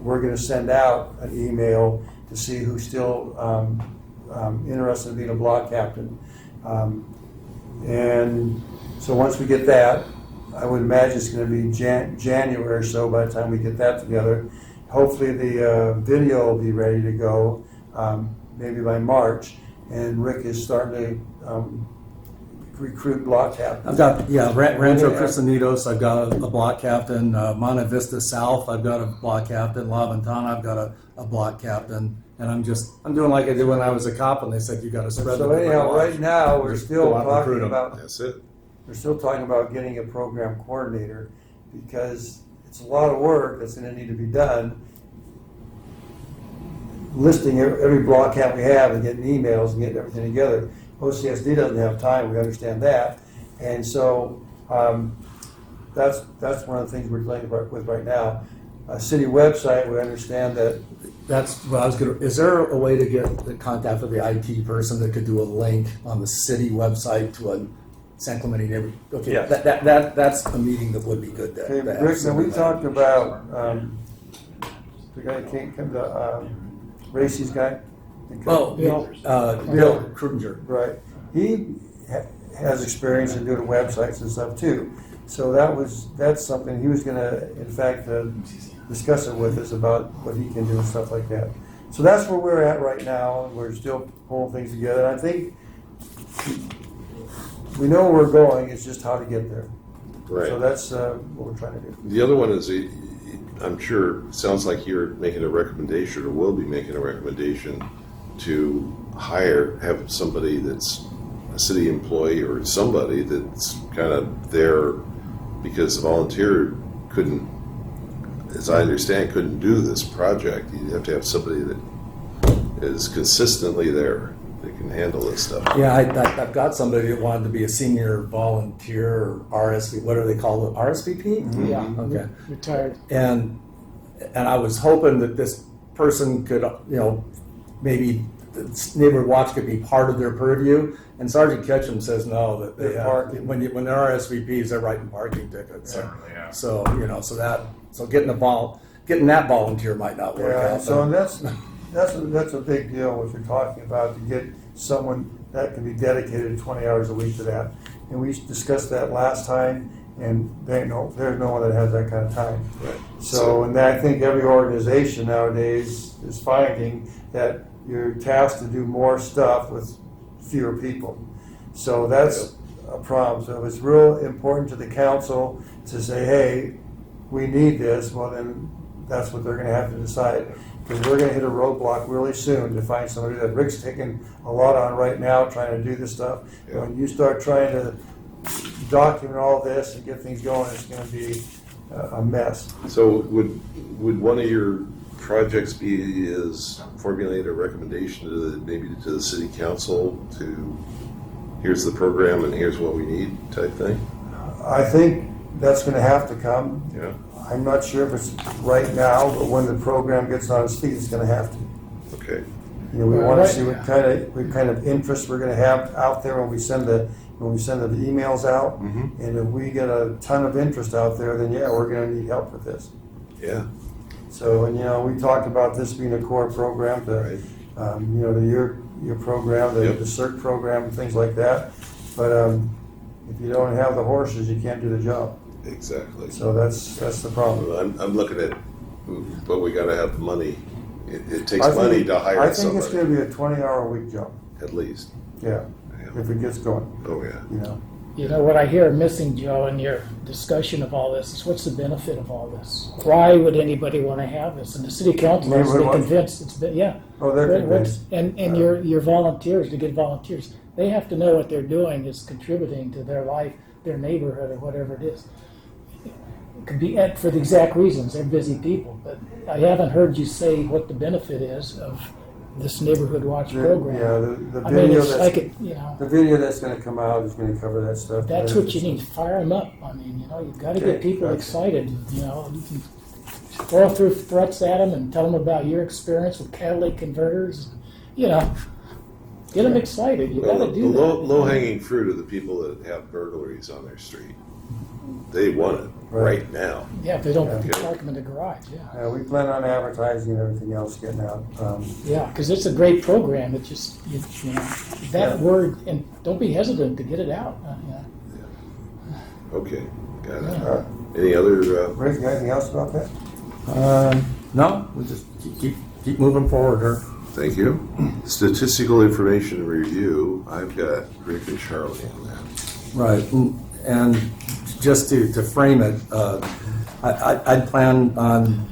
we're going to send out an email to see who's still interested in being a block captain. And so once we get that, I would imagine it's going to be January or so by the time we get that together. Hopefully the video will be ready to go maybe by March. And Rick is starting to recruit block captains. I've got, Rancho Cristanitos, I've got a block captain. Monte Vista South, I've got a block captain. La Ventana, I've got a block captain. And I'm doing like I did when I was a cop, and they said you got to spread the So anyhow, word. right now, we're Just still go out and recruit talking 'em. about That's it. we're still talking about getting a program coordinator, because it's a lot of work that's going to need to be done. Listing every block cap we have and getting emails and getting everything together. OCSD doesn't have time. We understand that, and so that's one of the things we're dealing with right now. A city website. We understand that. That's what I was gonna. Is there a way to get the contact with the IT person that could do a link on the city website to a San Clemente neighborhood? Okay, Yeah. that's a meeting that would be good. To Okay, have Rick, now we something talked like- about the guy that can't come to Racy's guy. Oh, Bill. Bill Kruger. Right. He has experience in doing websites and stuff too. So that's something he was going to, in fact, discuss it with us about what he can do and stuff like that. So that's where we're at right now. We're still pulling things together. I think we know where we're going, it's just how to get there. Right. So that's what we're trying to do. The other one is, I'm sure, sounds like you're making a recommendation or will be making a recommendation to have somebody that's a city employee or somebody that's kind of there because the volunteer couldn't, as I understand, couldn't do this project. You have to have somebody that is consistently there that can handle this stuff. Yeah, I've got somebody that wanted to be a senior volunteer or RSV, what do they call it, RSVP? Yeah. Okay. Retired. And I was hoping that this person could, maybe the neighborhood watch could be part of their purview. And Sergeant Ketchum says no, that they have, when they're RSVPs, they're writing parking tickets. Generally, yeah. So getting that volunteer might not work Yeah, out. so that's a big deal, what you're talking about, to get someone that can be dedicated 20 hours a week to that. And we discussed that last time, and there's no one that has that kind of time. Right. So, and I think every organization nowadays is finding that you're tasked to do more stuff with fewer people. So that's a problem. So it's real important to the council to say, hey, we need this. Well, then that's what they're going to have to decide. Because we're going to hit a roadblock really soon to find somebody that Rick's taking a lot on right now trying to do this stuff. Yeah. When you start trying to document all this and get things going, it's going to be a mess. So would one of your projects be is formulate a recommendation to the city council to here's the program and here's what we need type thing? I think that's going to have to come. Yeah. I'm not sure if it's right now, but when the program gets on its feet, it's going to have to. Okay. We want to see what kind of interest we're going to have out there when we send the emails out. Mhm. And if we get a ton of interest out there, then yeah, we're going to need help with this. Yeah. So, and we talked about this being a core program, Right. your program, the Yep. CERT program, and things like that. But if you don't have the horses, you can't do the job. Exactly. So that's the problem. I'm looking at, but we got to have the money. It takes I think- money to hire I think it's somebody, going to be a 20-hour-a-week job. at least. Yeah, Yeah. if it gets going. Oh yeah. You know, what I hear missing, Joe, in your discussion of all this is what's the benefit of all this? Why would anybody want to have this? And the city council has to be Neighborhood watch? convinced it's been, yeah. Oh, they're convinced. And your volunteers, to get volunteers, they have to know what they're doing is contributing to their life, their neighborhood, or whatever it is. It could be for the exact reasons, they're busy people, but I haven't heard you say what the benefit is of this neighborhood watch program. Yeah, the I mean, video it's that's, like the video that's going to come out is going to cover that stuff. that's what you need. Fire them up. I mean, you've got to get Okay, people gotcha. excited. You can throw through threats at them and tell them about your experience with catalytic converters. Get them excited. You got Well, to the do that. low hanging fruit are the people that have burglaries on their street. They want it right now. Yeah, if they don't Yeah. park them in the garage. Yeah, We plan on advertising and everything else getting out. yeah, because it's a great program. It just that word, and don't be hesitant to get it out. Okay, got it. Yeah. Any other? Rick, you got anything else about that? No, we just keep moving forward here. Thank you. Statistical information review. I've got Rick and Charlie on that. Right, and just to frame it, I'd plan on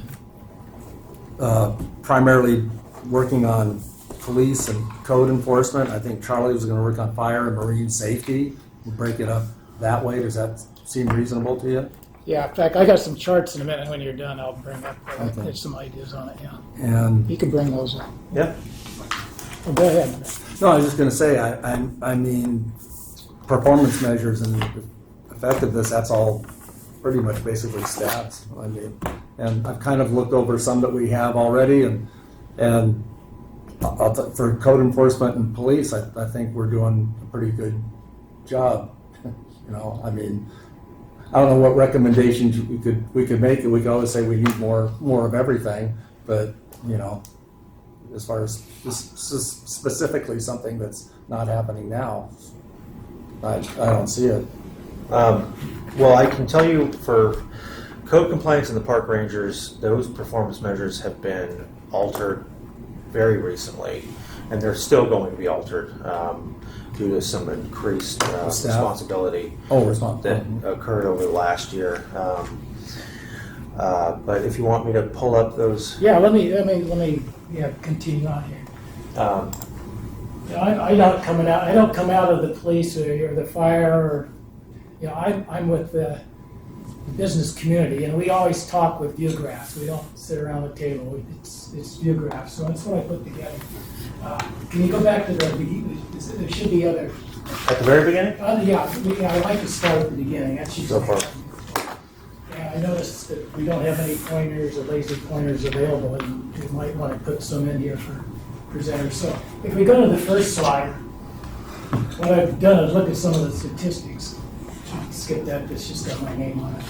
primarily working on police and code enforcement. I think Charlie was going to work on fire and marine safety. We'll break it up that way. Does that seem reasonable to you? Yeah, in fact, I got some charts in a minute. When you're done, I'll bring up Okay. some ideas on it. Yeah, And you can bring those up. yeah, Oh, go ahead. no, I was just going to say, I mean, performance measures and effectiveness. That's all pretty much basically stats. I mean, and I've kind of looked over some that we have already, and for code enforcement and police, I think we're doing a pretty good job. I mean, I don't know what recommendations we could make. We could always say we need more of everything, but as far as specifically something that's not happening now, I don't see it. Well, I can tell you for code compliance and the park rangers, those performance measures have been altered very recently, and they're still going to be altered. due to some increased Staff? responsibility Oh, response. that occurred over the last year. But if you want me to pull up those, Yeah, let me continue on here. I don't come out of the police or the fire, or, I'm with the business community, and we always talk with view graphs. We don't sit around the table. It's view graphs, so that's what I put together. Can you go back to the beginning? There should be other. at the very beginning? Yeah, I'd like to start at the beginning. That should Go be- for it. Yeah, I noticed that we don't have any pointers or laser pointers available, and we might want to put some in here for presenters. So if we go to the first slide, what I've done is look at some of the statistics. Skip that, it's just got my name on it.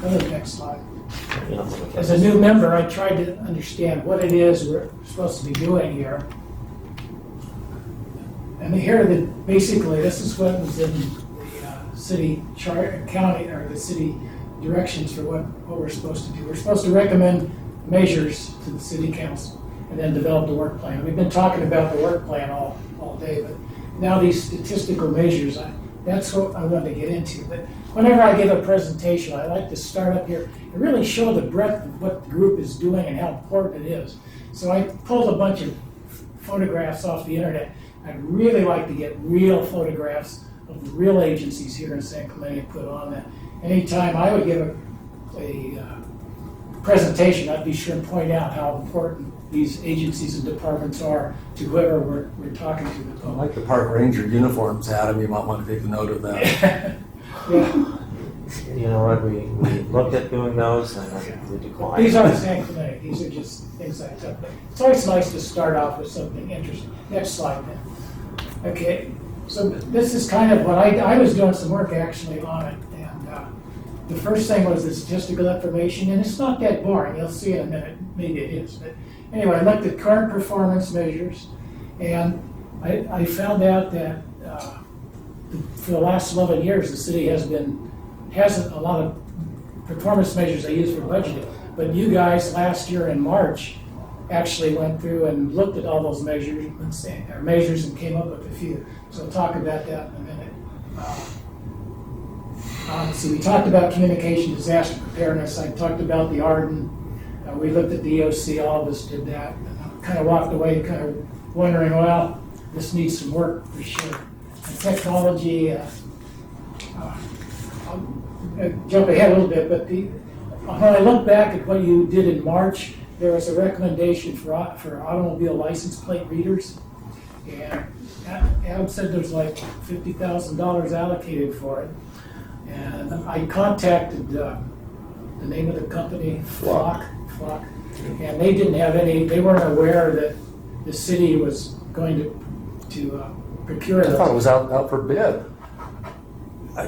Go to the next slide. As a new member, I tried to understand what it is we're supposed to be doing here. And here, basically, this is what was in the city county, or the city directions for what we're supposed to do. We're supposed to recommend measures to the city council and then develop the work plan. We've been talking about the work plan all day, but now these statistical measures, that's what I wanted to get into. But whenever I give a presentation, I like to start up here and really show the breadth of what the group is doing and how important it is. So I pulled a bunch of photographs off the internet. I'd really like to get real photographs of the real agencies here in San Clemente and put on that. Anytime I would give a presentation, I'd be sure to point out how important these agencies and departments are to whoever we're talking to. I like the park ranger uniforms, Adam. You might want to take a note of that. Yeah. You know what, we looked at doing those and we declined. These aren't San Clemente, these are just things I took. It's always nice to start off with something interesting. Next slide then. Okay, so this is kind of what I was doing some work actually on it. And the first thing was the statistical information, and it's not that boring. You'll see in a minute, maybe it is. But anyway, I looked at current performance measures, and I found out that for the last 11 years, the city hasn't a lot of performance measures they use for budgeting. But you guys last year in March actually went through and looked at all those measures and came up with a few. So we'll talk about that in a minute. So we talked about communication disaster preparedness. I talked about the Arden. We looked at the EOC. All of us did that. And I kind of walked away kind of wondering, well, this needs some work for sure. And technology, I'll jump ahead a little bit, but when I look back at what you did in March, there was a recommendation for automobile license plate readers. And Adam said there's like $50,000 allocated for it. And I contacted the name of the company, Flock. And they didn't have they weren't aware that the city was going to procure I thought it those. was out for bid.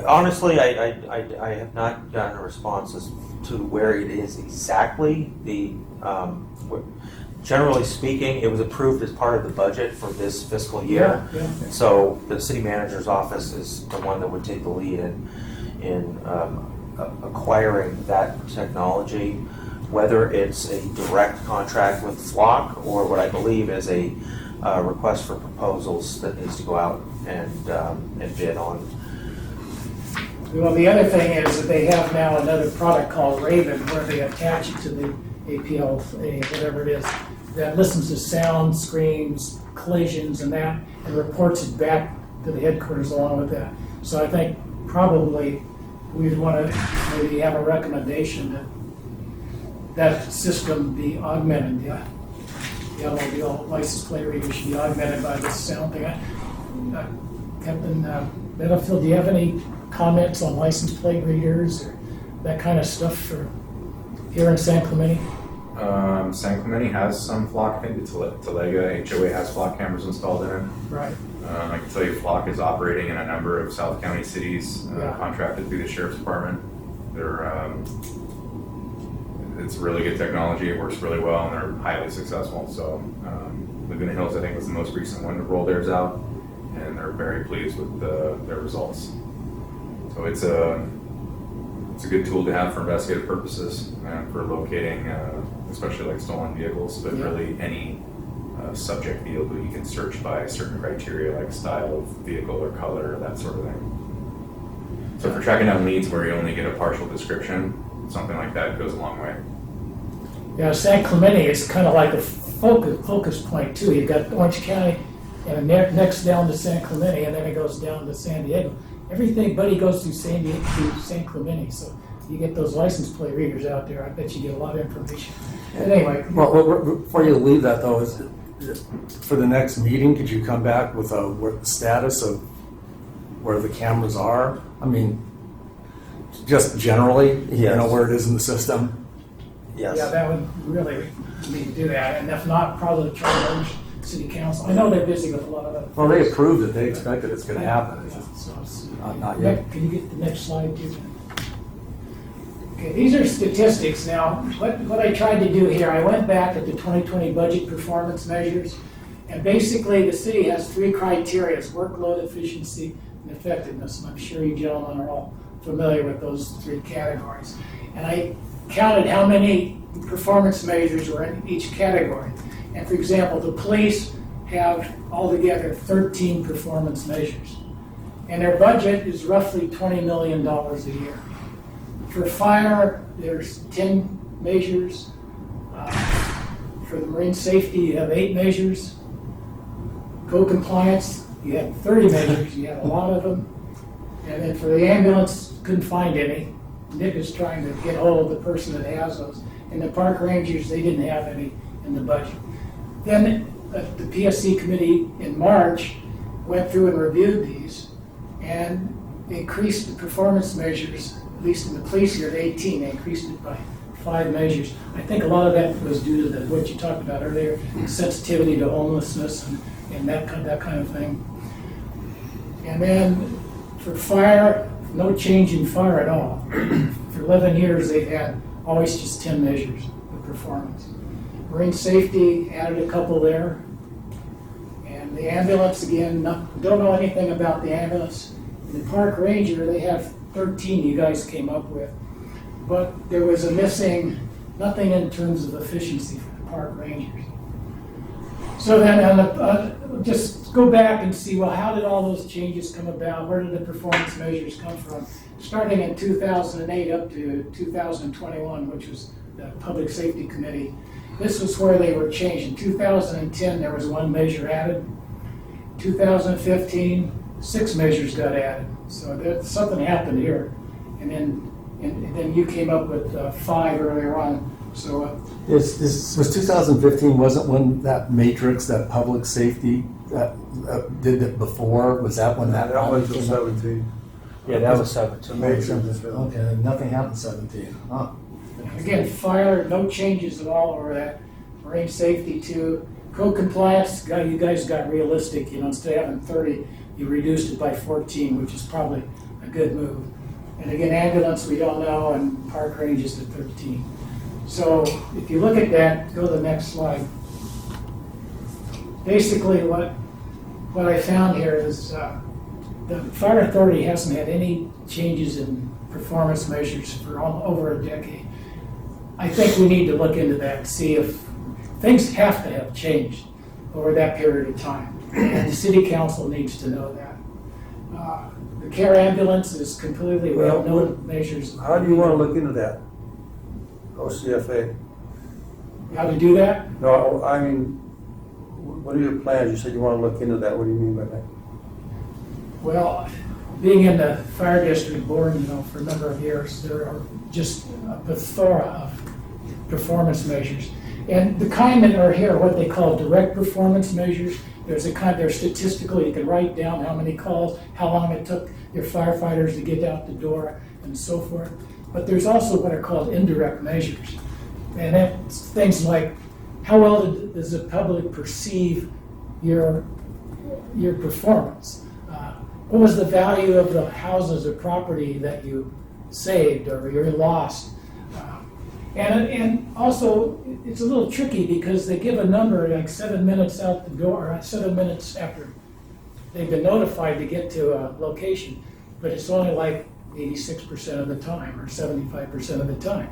Honestly, I have not gotten a response as to where it is exactly. Generally speaking, it was approved as part of the budget for this fiscal year. Yeah. So the city manager's office is the one that would take the lead in acquiring that technology, whether it's a direct contract with Flock or what I believe is a request for proposals that needs to go out and bid on. Well, the other thing is that they have now another product called Raven, where they attach it to the APL, whatever it is, that listens to sound, screams, collisions, and that, and reports it back to the headquarters along with that. So I think probably we'd want to maybe have a recommendation that system be augmented. The automobile license plate reader should be augmented by this sound thing. Captain Battlefield, do you have any comments on license plate readers or that kind of stuff for here in San Clemente? San Clemente has some Flock. I think the Talega HOA has Flock cameras installed in it. Right. I can tell you Flock is operating in a number of South County cities, contracted through the Sheriff's Department. It's really good technology. It works really well, and they're highly successful. So Laguna Hills, I think, was the most recent one to roll theirs out, and they're very pleased with their results. So it's a good tool to have for investigative purposes and for locating, especially like stolen vehicles, but really any subject field, but you can search by certain criteria like style of vehicle or color, that sort of thing. So for tracking down needs where you only get a partial description, something like that goes a long way. Yeah, San Clemente is kind of like a focus point too. You've got Orange County and next down to San Clemente, and then it goes down to San Diego. Everything buddy goes through San Clemente, so you get those license plate readers out there. I bet you get a lot of information. But anyway, Well, before you leave that though, for the next meeting, could you come back with a status of where the cameras are? I mean, just generally, you know, where it is in the system? Yes. yeah, that would really need to do that, and if not, probably try to urge city council. I know they're busy with a lot of other. Well, they approved it, they expected it's gonna happen. It's Yeah, just so it's- not yet. Can you get the next slide, too? Okay, these are statistics. Now, what I tried to do here, I went back at the 2020 budget performance measures, and basically the city has three criteria: workload, efficiency, and effectiveness. And I'm sure you gentlemen are all familiar with those three categories. And I counted how many performance measures were in each category. And for example, the police have altogether 13 performance measures. And their budget is roughly $20 million a year. For fire, there's 10 measures. For the marine safety, you have 8 measures. Code compliance, you have 30 measures, you have a lot of them. And then for the ambulance, couldn't find any. Nick is trying to get hold of the person that has those. And the park rangers, they didn't have any in the budget. Then the PSC committee in March went through and reviewed these and increased the performance measures, at least in the police here, to 18. They increased it by 5 measures. I think a lot of that was due to what you talked about earlier, sensitivity to homelessness and that kind of thing. And then for fire, no change in fire at all. For 11 years, they've had always just 10 measures of performance. Marine safety, added a couple there. And the ambulance, again, don't know anything about the ambulance. And the park ranger, they have 13 you guys came up with. But there was a missing, nothing in terms of efficiency for the park rangers. So then just go back and see, well, how did all those changes come about? Where did the performance measures come from? Starting in 2008 up to 2021, which was the Public Safety Committee. This was where they were changed. In 2010, there was 1 measure added. 2015, 6 measures got added. So something happened here. And then you came up with 5 earlier on. So Was 2015, wasn't when that matrix, that public safety, did it before? Was that when that? That was came the up? 17. Yeah, that was 17. Okay, nothing happened 17. Huh. again, fire, no changes at all over that. Marine safety too. Code compliance, you guys got realistic. Instead of having 30, you reduced it by 14, which is probably a good move. And again, ambulance, we don't know, and park range is at 13. So if you look at that, go to the next slide. Basically, what I found here is the fire authority hasn't had any changes in performance measures for over a decade. I think we need to look into that and see if things have to have changed over that period of time. And the city council needs to know that. The care ambulance is completely, we have no measures. How do you want to look into that? OCFA? How to do that? No, I mean, what are your plans? You said you want to look into that. What do you mean by that? Well, being in the fire district board, for a number of years, there are just a plethora of performance measures. And the kind that are here, what they call direct performance measures, there's a kind, they're statistical, you can write down how many calls, how long it took your firefighters to get out the door, and so forth. But there's also what are called indirect measures. And that's things like, how well does the public perceive your performance? What was the value of the houses or property that you saved or you lost? And also, it's a little tricky because they give a number like 7 minutes out the door, 7 minutes after they've been notified to get to a location, but it's only like 86% of the time or 75% of the time.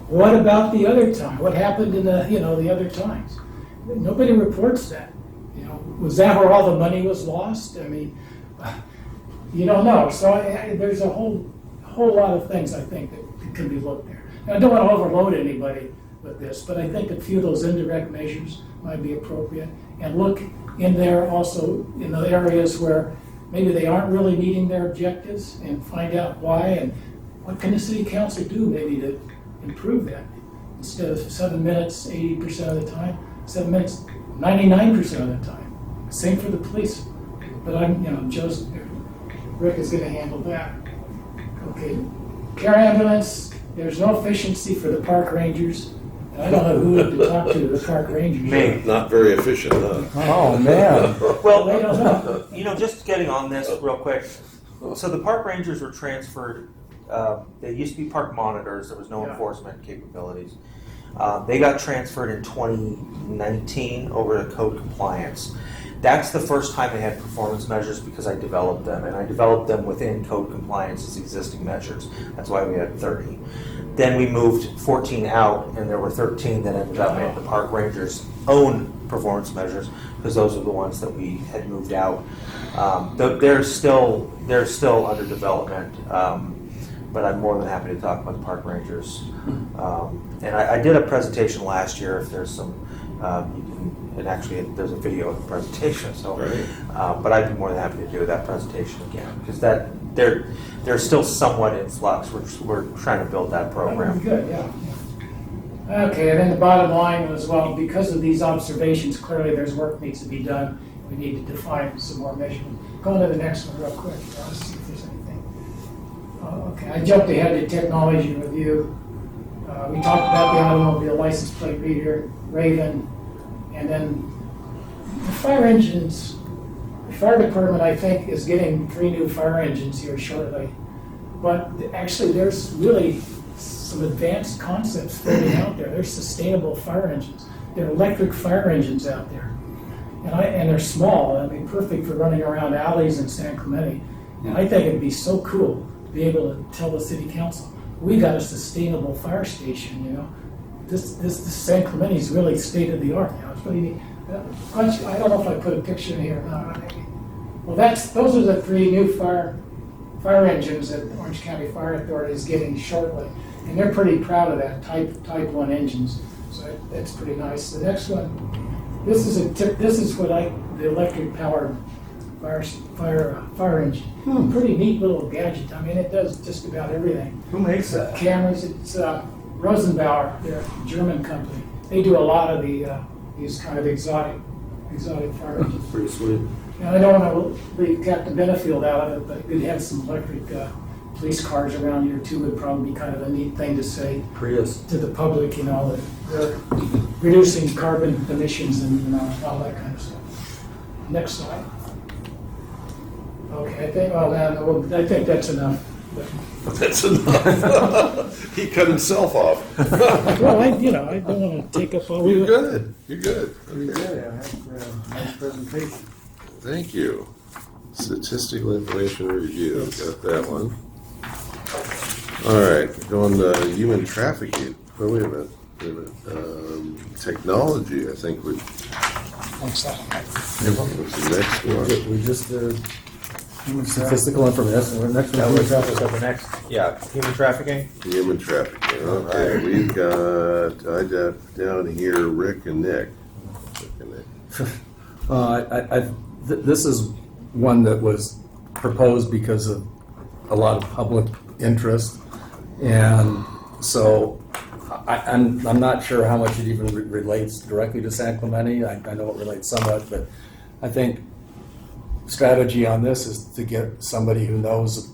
What about the other time? What happened in the other times? nobody reports that. You know, was that where all the money was lost? I mean, you don't know. So there's a whole lot of things I think that can be looked at. And I don't want to overload anybody with this, but I think a few of those indirect measures might be appropriate. And look in there also in the areas where maybe they aren't really meeting their objectives, and find out why, and what can the city council do maybe to improve that. Instead of 7 minutes 80% of the time, 7 minutes 99% of the time. Same for the police. But Rick is going to handle that. Okay, care ambulance, there's no efficiency for the park rangers. And I don't know who to talk to, the park rangers. Me. Not very efficient, huh? Oh, man. Well, they don't know. Just getting on this real quick. So the park rangers were transferred. They used to be park monitors. There was no enforcement capabilities. They got transferred in 2019 over to code compliance. That's the first time they had performance measures because I developed them, and I developed them within code compliance's existing measures. That's why we had 30. Then we moved 14 out, and there were 13 that ended up in the park rangers' own performance measures, because those are the ones that we had moved out. They're still under development, but I'm more than happy to talk about the park rangers. And I did a presentation last year. If there's some, and actually there's a video of the presentation. So, Right. but I'd be more than happy to do that presentation again, because they're still somewhat in flux. We're trying to build that program. Good, yeah. Okay, and then the bottom line was, well, because of these observations, clearly there's work needs to be done. We need to define some more measurements. Go on to the next one real quick. Let's see if there's anything. Okay, I jumped ahead to technology review. We talked about the automobile license plate reader, Raven, and then the fire engines. The fire department, I think, is getting 3 new fire engines here shortly. But actually, there's really some advanced concepts floating out there. There's sustainable fire engines. There are electric fire engines out there. And they're small. I mean, perfect for running around alleys in San Clemente. And I think it'd be so cool to be able to tell the city council, we got a sustainable fire station, you know. This San Clemente is really state of the art now. It's really neat. I don't know if I put a picture in here or not. Well, those are the 3 new fire engines that the Orange County Fire Authority is getting shortly, and they're pretty proud of that Type 1 engines. So that's pretty nice. The next one, this is what the electric powered fire engine. Pretty neat little gadget. I mean, it does just about everything. Who makes that? Cameras. It's Rosenbauer, they're a German company. They do a lot of these kind of exotic fire engines. Pretty sweet. Now, I don't want to leave Captain Benefield out of it, but we'd have some electric police cars around here too. Would probably be kind of a neat thing to say Prius. to the public, you know, that they're reducing carbon emissions and all that kind of stuff. Next slide. Okay, I think that's enough. That's enough. He cut himself off. Well, I don't want to take up all. You're good. You're good. Pretty Okay. good. Nice presentation. Thank you. Statistical information review. Got that one. All right. Going to human trafficking. Oh, wait a minute. Technology, I think, was the next one. We just did statistical information. Next one. Human trafficking. Human trafficking. Okay. We've got, I got down here Rick and Nick. This is one that was proposed because of a lot of public interest, and so I'm not sure how much it even relates directly to San Clemente. I know it relates somewhat, but I think strategy on this is to get somebody who knows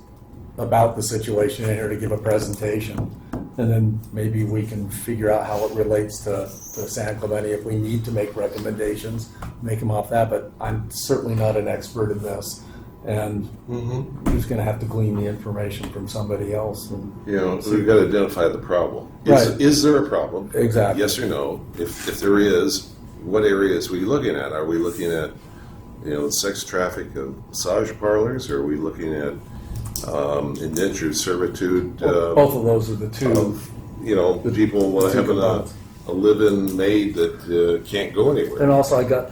about the situation in here to give a presentation, and then maybe we can figure out how it relates to San Clemente. If we need to make recommendations, make them off that, but I'm certainly not an expert in this, and I'm just going to have to glean the information from somebody else. And We've got to identify the problem. Right. Is there a problem? Exactly. Yes or no? If there is, what areas are we looking at? Are we looking at sex traffic of massage parlors? Or are we looking at indentured servitude? both of those are the two. People having a live-in maid that can't go And anywhere. also, I got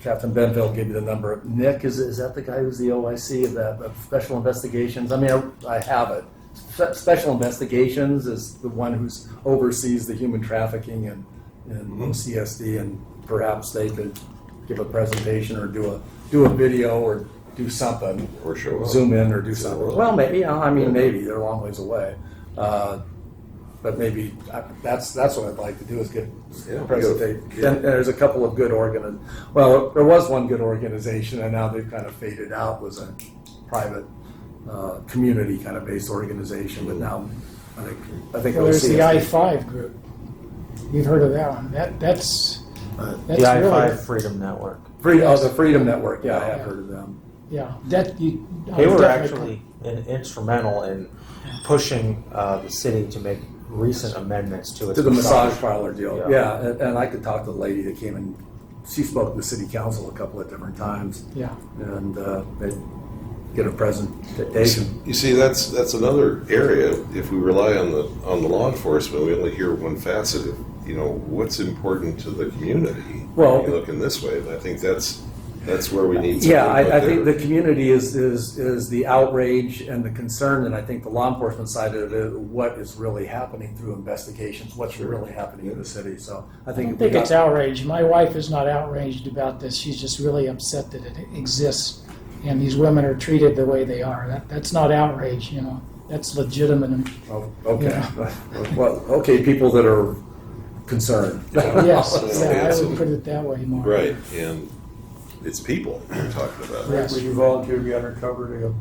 Captain Benfield gave me the number. Nick, is that the guy who's the OIC of Special Investigations? I mean, I have it. Special Investigations is the one who oversees the human trafficking in CSD, and perhaps they could give a presentation or do a video or do something, Or show up. zoom in or do Show something. up. Well, maybe, maybe they're a long ways away. But maybe that's what I'd like to do is get Yeah, a presentation. yeah. And there's a couple of good well, there was one good organization, and now they've kind of faded out. Was a private community kind of based organization, but now I think Well, there's the OCSD I-5 group. You've heard of that one. That's The I-5 really, Freedom Network. the Freedom Network. Yeah, I have heard of them. yeah, that you. I They would were definitely- actually instrumental in pushing the city to make recent amendments to its To the massage parlor deal. Yeah. Yeah, and I could talk to the lady that came in. She spoke to the city council a couple of different times, Yeah. and they get a presentation. You see, that's another area. If we rely on the law enforcement, we only hear one facet of what's important to the community. Well- you look in this way, and I think that's where we need. Yeah, something I put think there. the community is the outrage and the concern, and I think the law enforcement side of it, what is really happening through investigations, what's really happening in the city. So I I think don't if we think it's got- outrage. My wife is not outraged about this. She's just really upset that it exists and these women are treated the way they are. That's not outrage, That's legitimate. And, Oh, okay. Well, okay, people that are concerned. yes, yeah, I it's- would put it that way more. Right, and it's people we're talking about. Yes. Would you volunteer to be undercover to go?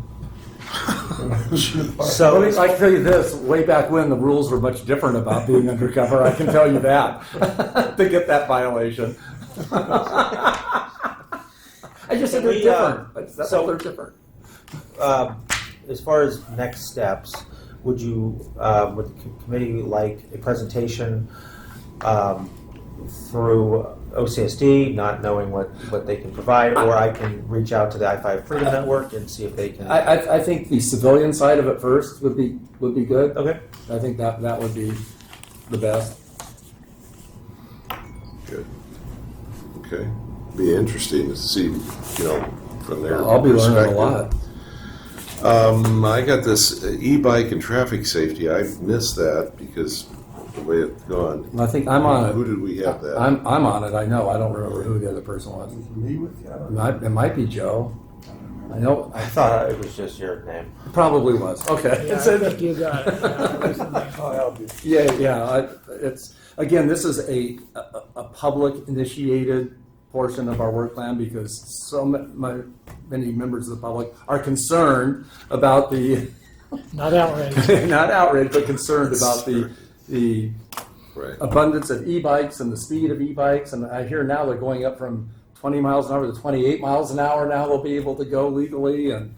So I can tell you this: way back when, the rules were much different about being undercover. I can tell you that to get that violation. I just said they're different. That's so- all they're different. As far as next steps, would the committee like a presentation through OCSD, not knowing what they can provide, or I can reach out to the I-5 Freedom Network and see if they can? I think the civilian side of it first would be good. Okay. I think that would be the best. Good. Okay. Be interesting to see, from their I'll be learning a perspective. lot. I got this e-bike and traffic safety. I missed that because the way it's gone. I think I'm on Who it. did we have that? I'm on it. I know. I don't remember who the other person was. Me with you? I don't know. It might be Joe. I know. I thought it was just your name. It probably was. Okay. Yeah, I think you got it. I'll help you. Yeah. It's again. This is a public initiated portion of our work plan because many members of the public are concerned about the Not outraged. not outraged but concerned about the Right. abundance of e-bikes and the speed of e-bikes. And I hear now they're going up from 20 miles an hour to 28 miles an hour. Now they'll be able to go legally and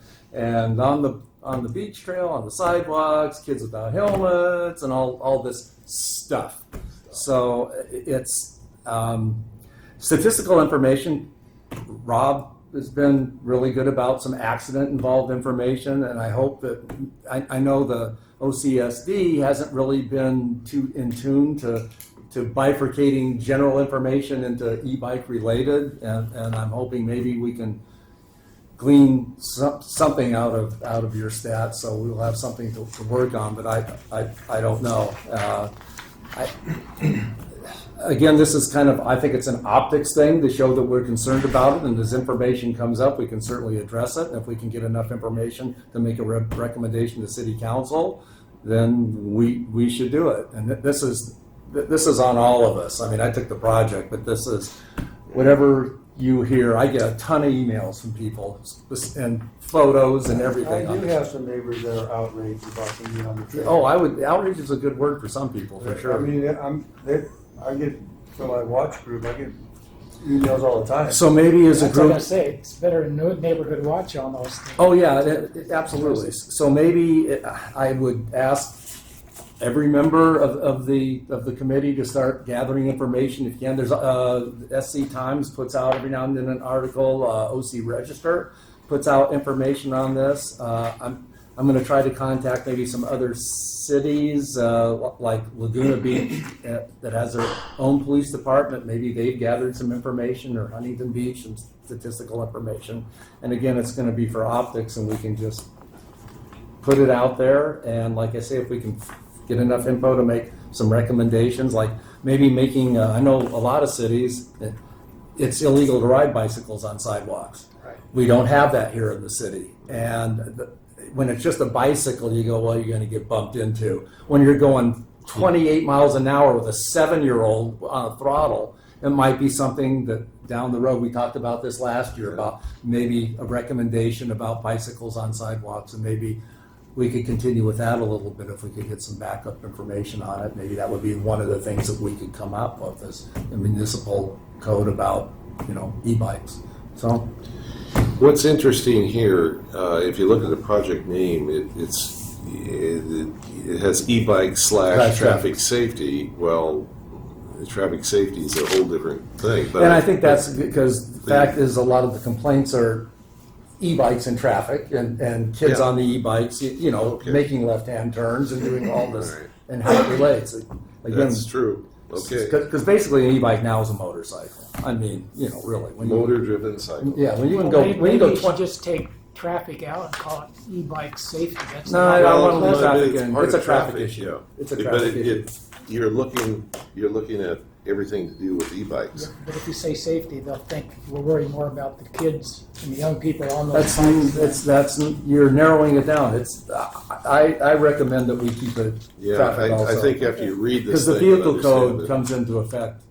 on the beach trail, on the sidewalks, kids without helmets, and all this stuff. So it's statistical information. Rob has been really good about some accident-involved information, and I hope that I know the OCSD hasn't really been too in tune to bifurcating general information into e-bike related, and I'm hoping maybe we can glean something out of your stats, so we'll have something to work on. But I don't know. Again, this is I think it's an optics thing to show that we're concerned about it, and as information comes up, we can certainly address it. And if we can get enough information to make a recommendation to City Council, then we should do it. And this is on all of us. I mean, I took the project, but this is whatever you hear. I get a ton of emails from people and photos and everything. I do have some neighbors that are outraged about them being on the trail. Oh, outrage is a good word for some people, for sure. I mean, I get from my watch group, I get emails all the time. So maybe as a That's what group. I say. It's better than neighborhood watch on those things. Oh yeah, absolutely. So maybe I would ask every member of the committee to start gathering information if you can. There's SC Times puts out every now and then an article. OC Register puts out information on this. I'm going to try to contact maybe some other cities, like Laguna Beach, that has their own police department. Maybe they've gathered some information, or Huntington Beach, some statistical information. And again, it's going to be for optics, and we can just put it out there. And like I say, if we can get enough info to make some recommendations, like maybe making, I know a lot of cities, it's illegal to ride bicycles on sidewalks. Right. We don't have that here in the city. And when it's just a bicycle, you go, well, you're going to get bumped into. When you're going 28 miles an hour with a 7-year-old on a throttle, it might be something that down the road, we talked about this last year, about maybe a recommendation about bicycles on sidewalks, and maybe we could continue with that a little bit if we could get some backup information on it. Maybe that would be one of the things that we could come up with, is a municipal code about, e-bikes. So, What's interesting here, if you look at the project name, it has e-bike / traffic safety. Well, traffic safety is a whole different thing. But and I think that's because the fact is a lot of the complaints are e-bikes in traffic and kids Yeah. on the e-bikes, Okay. making left-hand turns and doing all this, Right. and how it relates. Again, that's true. Okay. Because basically an e-bike now is a motorcycle. I mean, really. When Motor-driven cycle. Yeah, when you can Well, go, maybe when you go you should 20. just take traffic out and call it e-bike safety. That's No, not I don't Well, want to no, lose traffic it's in. part It's of a traffic traffic, issue. yeah. It's a But traffic issue. you're looking at everything to do with e-bikes. But if you say safety, they'll think we're worried more about the kids and the young people on those bikes. That's you're narrowing it down. I recommend that we keep it Yeah, traffic I also. think after you read this Because the thing, you vehicle understand code it. comes into effect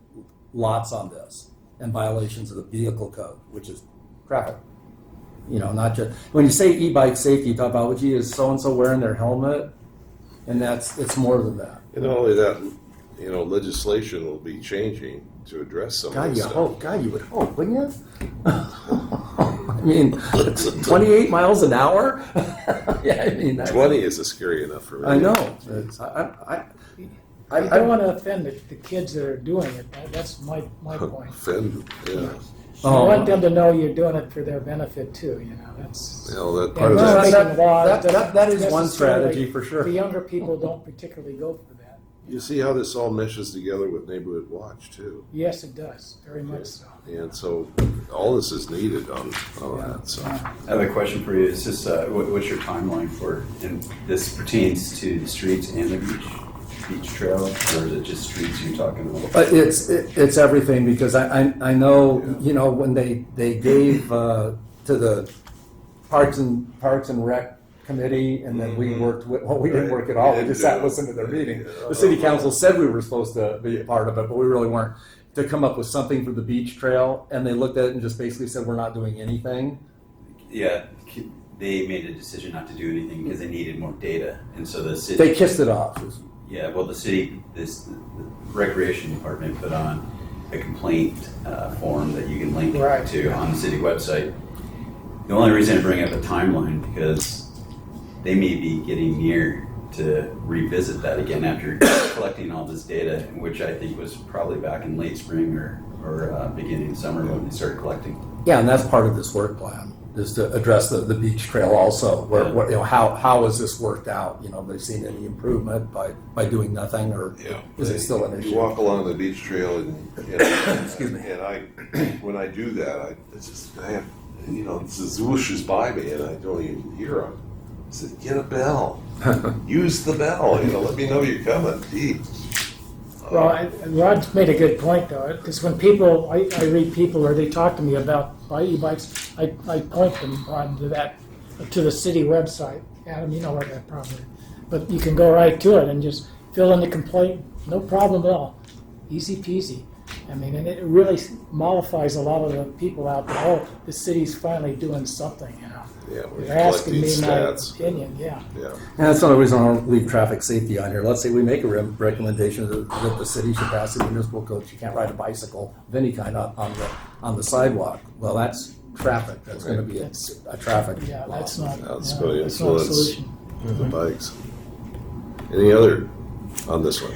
lots on this, and violations of the vehicle code, which is traffic. Not just, when you say e-bike safety, you talk about, well, gee, is so-and-so wearing their helmet? And it's more than that. And not only that, legislation will be changing to address some of this stuff. You would hope, wouldn't you? I mean, it's 28 miles an hour? Yeah, I mean, 20 is scary enough for me. I know. I don't want to offend the kids that are doing it. That's my point. Offend, yeah. I want them to know you're doing it for their benefit too. That's. That And part of we're that. making laws that is one necessarily- strategy for sure. The younger people don't particularly go for that. You see how this all meshes together with Neighborhood Watch too. Yes, it does, very much so. And so all this is needed on that. So I have a question for you. It's just, what's your timeline for, and this pertains to the streets and the beach trail, or is it just streets you're talking about? But it's everything, because I know, when they gave to the Parks and Rec Committee, and then we worked with, we didn't work at all. We just sat and listened to their meeting. The city council said we were supposed to be a part of it, but we really weren't. To come up with something for the beach trail, and they looked at it and just basically said, we're not doing anything. Yeah, they made a decision not to do anything because they needed more data, and so the city. They kissed it off. Yeah, well, the recreation department put on a complaint form that you can link Right. to on the city website. The only reason I bring up a timeline, because they may be getting near to revisit that again after collecting all this data, which I think was probably back in late spring or beginning of summer when they started collecting. Yeah, and that's part of this work plan, is to address the beach trail also. How has this worked out? Have they seen any improvement by doing nothing, or is it still an issue? You walk along the beach trail, and Excuse me. And when I do that, I have this whooshes by me, and I don't even hear them. I said, get a bell. Use the bell. Let me know you're coming. Gee. Well, Rod's made a good point though, because when people, I read people or they talk to me about e-bikes, I point them on to the city website. Adam, you know where that probably is. But you can go right to it and just fill in the complaint, no problem at all. Easy peasy. I mean, and it really mollifies a lot of the people out there. Oh, the city's finally doing something, Yeah, we're They're asking me collecting my stats. opinion, yeah. Yeah. And that's another reason I don't leave traffic safety on here. Let's say we make a recommendation that the city should pass a municipal code. You can't ride a bicycle of any kind on the sidewalk. Well, that's traffic. That's going to be a traffic Yeah, law. that's not, That's yeah, going to that's not a influence solution. the bikes. Any other on this one?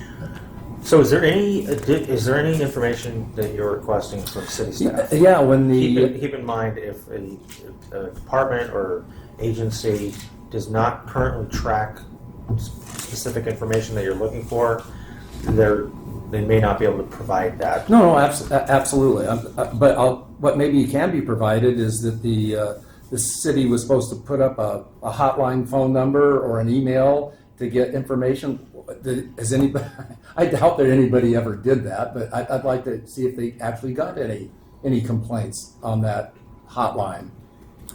So is there any information that you're requesting from city staff? Yeah, when Keep in mind if a department or agency does not currently track specific information that you're looking for, they may not be able to provide that. No, absolutely. What maybe can be provided is that the city was supposed to put up a hotline phone number or an email to get information. Has anybody? I doubt that anybody ever did that, but I'd like to see if they actually got any complaints on that hotline.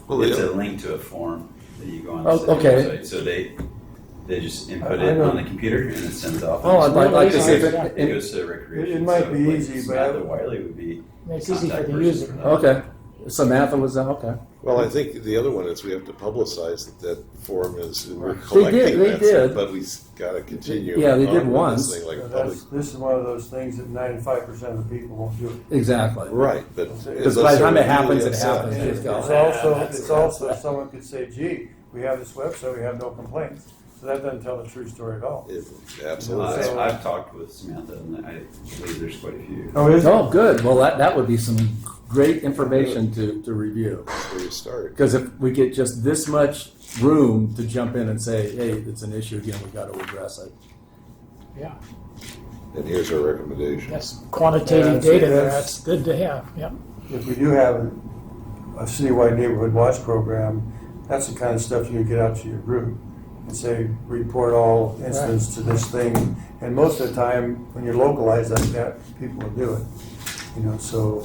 Well, It's they- a link to a form that you go on the Oh, city okay. website. So they just input I it know. on the computer and it sends off. Oh, I'd like to see if It goes to recreation. It might so, be like, easy, but I- Samantha Wiley would be. It's easy for contact the person user. for that. Okay, Samantha was okay. Well, I think the other one is we have to publicize that form is, we're They collecting did, they that, did. but we gotta continue. Yeah, they on did with once. this thing like So public. this is one of those things that 95% of the people won't do it. Exactly. Right, but. Because by the time it happens, it And happens. it's Just go. it's also, someone could say, gee, we have this website, we have no complaints. So that doesn't tell the true story at all. Absolutely. So- I've talked with Samantha and I believe there's quite a few. Oh, is it? Oh, good. Well, that would be some great information to review. That's where you start. Because if we get just this much room to jump in and say, hey, it's an issue again, we got to address it. Yeah, And here's our recommendation. that's quantitative Yeah, data there. that's- That's good to have. Yep. If we do have a citywide neighborhood watch program, that's the kind of stuff you can get out to your group and say, report all incidents to this thing. And most of the time, when you're localized like that, people will do it. So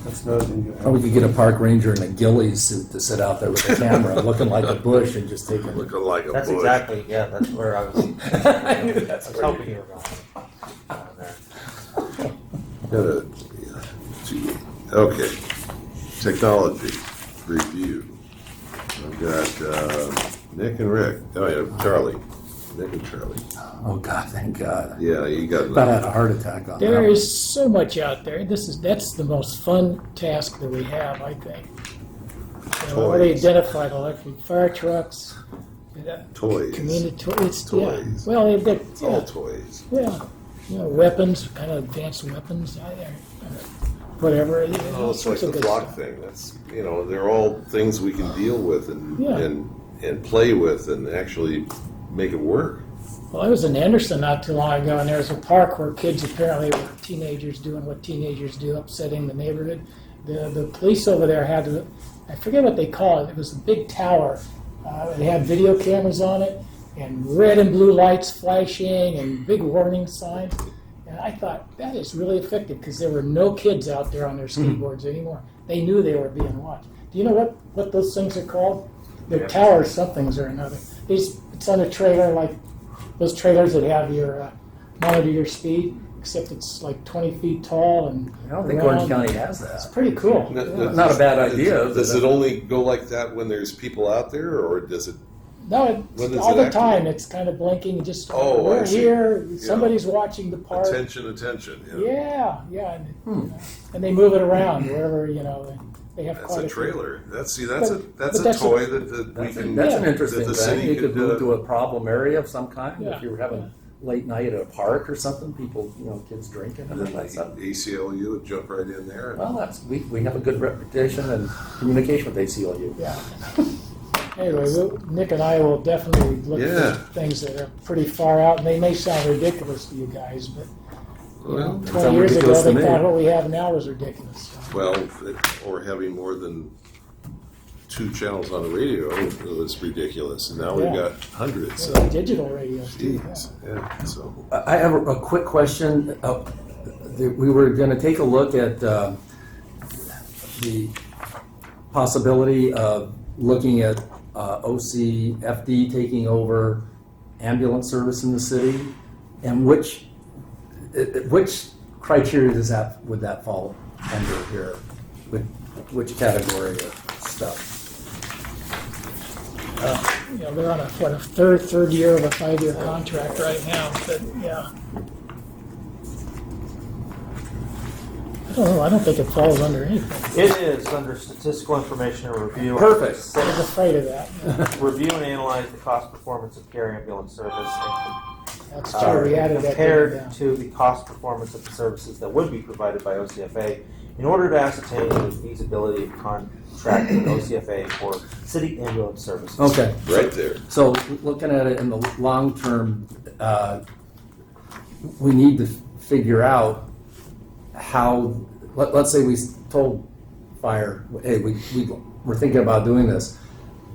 that's another thing. Or we could get a park ranger in a ghillie suit to sit out there with a camera, looking like a bush and just take a look. Looking like a That's bush. exactly, yeah, that's where I was, I knew that's I was where hoping you were going there. Okay. Technology review. I've got Nick and Rick. Oh, yeah, Charlie. Nick and Charlie. Oh, God, thank God. Yeah, you got About had a heart attack on There that. is so much out there. That's the most fun task that we have, I think. Already Toys. identified electric fire trucks, Toys. community toys. Toys. Yeah. Well, they've got It's all toys. yeah, weapons, kind of advanced weapons. Whatever. Oh, it's like the flock thing. That's, they're all things we can deal with Yeah. and play with and actually make it work. Well, I was in Anderson not too long ago, and there was a park where kids apparently were teenagers doing what teenagers do, upsetting the neighborhood. The police over there had to, I forget what they call it. It was a big tower. It had video cameras on it, and red and blue lights flashing, and big warning signs. And I thought, that is really effective, because there were no kids out there on their skateboards anymore. They knew they were being watched. Do you know what those things are called? They're towers somethings or another. It's on a trailer, like those trailers that have your monitor your speed, except it's like 20 feet tall and I don't think round. Orange County has It's that. pretty cool. Not a bad idea. Does it only go like that when there's people out there, or does it? No, When it's does all it the activate? time. It's kind of blinking. And just Oh, I we're see. here. Yeah. Somebody's watching the park. Attention. Yeah. And they move it around wherever they have That's quite a few. trailer. That's a But a that's toy that we That's, can. that's an Yeah. interesting that the thing. city You could could, move to a problem area of some kind. Yeah. If you were having late night at a park or something, people, kids drinking and And all that stuff. then the ACLU would jump right in there. Well, we have a good reputation and communication with ACLU. Yeah. Anyway, Nick and I will definitely look Yeah. at things that are pretty far out, and they may sound ridiculous to you guys, but Well, 20 sound years ago ridiculous to they me. thought what we have now was ridiculous. well, or having more than 2 channels on the radio was ridiculous, and now we've Yeah. got hundreds. So digital radios too. Jeez, yeah. So I have a quick question. We were going to take a look at the possibility of looking at OCFD taking over ambulance service in the city, and which criteria would that fall under here? Which category of stuff? They're on a third year of a 5-year contract right now, but yeah. I don't know, I don't think it falls under anything. It is under statistical information and review. Perfect. I was afraid of that. Yeah. Review and analyze the cost performance of care ambulance service That's true, we added that. compared down. to the cost performance of the services that would be provided by OCFA in order to ascertain the feasibility of contracting OCFA for city ambulance services. Okay. Right there. So looking at it in the long term, we need to figure out how, let's say we told fire, hey, we're thinking about doing this.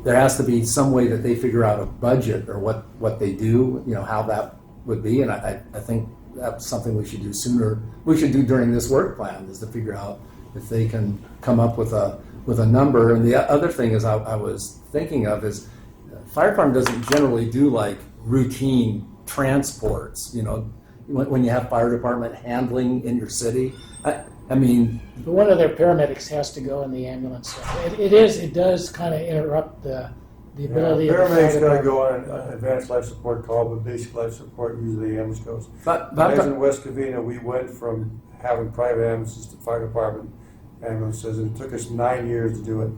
There has to be some way that they figure out a budget or what they do, how that would be. And I think that's something we should do sooner. We should do during this work plan, is to figure out if they can come up with a number. And the other thing is I was thinking of is fire department doesn't generally do like routine transports, when you have fire department handling in your city. I mean, But one of their paramedics has to go in the ambulance. It does kind of interrupt the ability of the fire Paramedics gotta department. go on an advanced life support call, but basic life support usually the ambulance goes. but When I was in West Covina, we went from having private ambulances to fire department ambulances, and it took us 9 years to do it.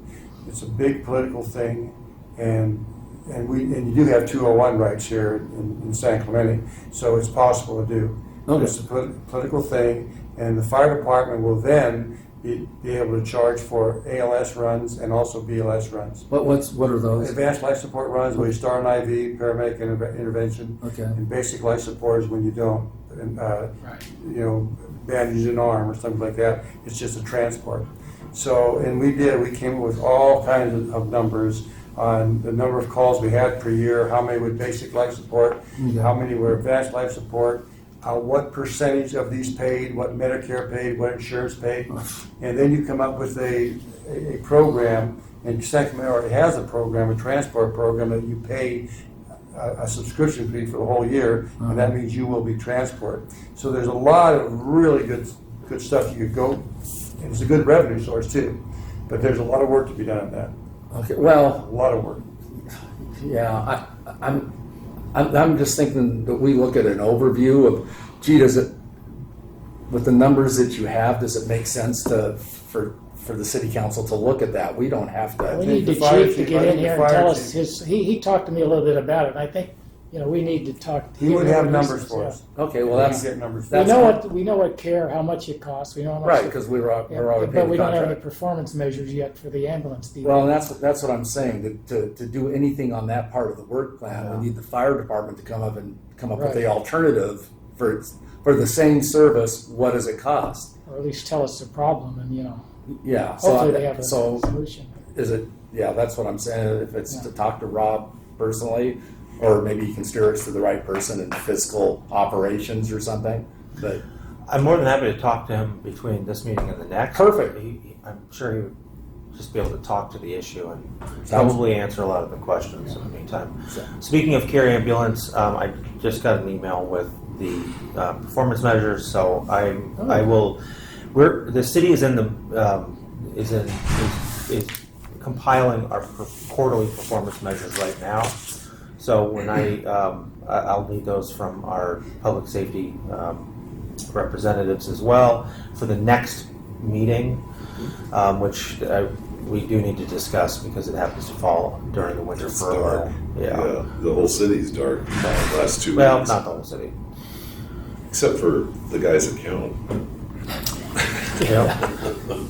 It's a big political thing, and you do have 201 rights here in San Clemente, so it's possible to do. Okay. It's a political thing, and the fire department will then be able to charge for ALS runs and also BLS runs. what are those? Advanced life support runs where you start an IV, paramedic intervention, Okay. and basic life support is when you don't, and, Right. bandage an arm or something like that. It's just a transport. So, and we came up with all kinds of numbers on the number of calls we had per year, how many were basic life support, how many were advanced life support, what percentage of these paid, what Medicare paid, what insurance paid, and then you come up with a program, and Sacramento already has a program, a transport program that you pay a subscription fee for the whole year, and that means you will be transported. So there's a lot of really good stuff you could go, and it's a good revenue source too, but there's a lot of work to be done on that, Okay. Well, a lot of work. yeah, I'm just thinking that we look at an overview of, gee, with the numbers that you have, does it make sense for the city council to look at that? We don't have We to. need the the fire chief to chief- get I in think the here and fire tell us chief- he talked to me a little bit about it, and I think, we need to talk. He would have hear numbers reasons, for yeah. us. Okay, well, We that's get numbers. We know what care, how much it costs, we know how much. right, because we're already But paying we the don't have any contract. performance measures yet for the ambulance people. Well, and that's what I'm saying, to do anything on that part of the work plan, we need the fire department to come up with Right. the alternative for the same service. What does it cost? Or at least tell us the problem, and, Yeah. hopefully they have a So solution. is it? Yeah, that's what I'm saying. If it's to talk to Rob personally, or maybe you can steer us to the right person in fiscal operations or something. But I'm more than happy to talk to him between this meeting and the next. Perfect. I'm sure he would just be able to talk to the issue and Sounds- probably answer a lot of the questions in the meantime. So- Speaking of care ambulance, I just got an email with the performance measures, so I will. The city is in the is compiling our quarterly performance measures right now. So when I'll need those from our public safety representatives as well for the next meeting, which we do need to discuss because it happens to fall during the winter It's furlough. dark. Yeah. The whole city's dark the last 2 Well, weeks. not the whole city. Except for the guys that count.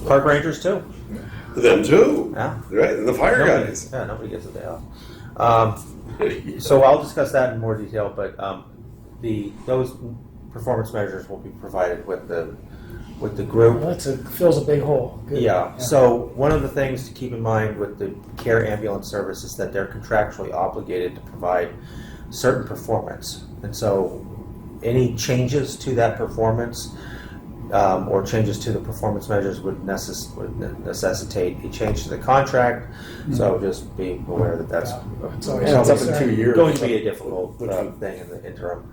Park rangers too. Them too. Yeah. Right, and the fire Nobody, guys. yeah, nobody gets a day off. So I'll discuss that in more detail, but those performance measures will be provided with the group. Well, fills a big hole. Good. Yeah. So one of the things to keep in mind with the care ambulance service is that they're contractually obligated to provide certain performance, and so any changes to that performance or changes to the performance measures would necessitate a change to the contract. So just be aware that that's It's always And it's up in concern. 2 years. going to be a difficult thing in the interim.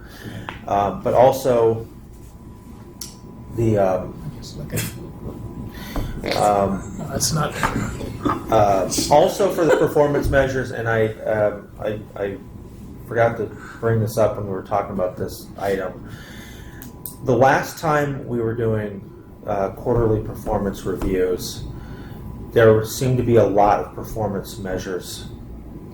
But also the Just look at- um, No, that's not. also for the performance measures, and I forgot to bring this up when we were talking about this item. The last time we were doing quarterly performance reviews, there seemed to be a lot of performance measures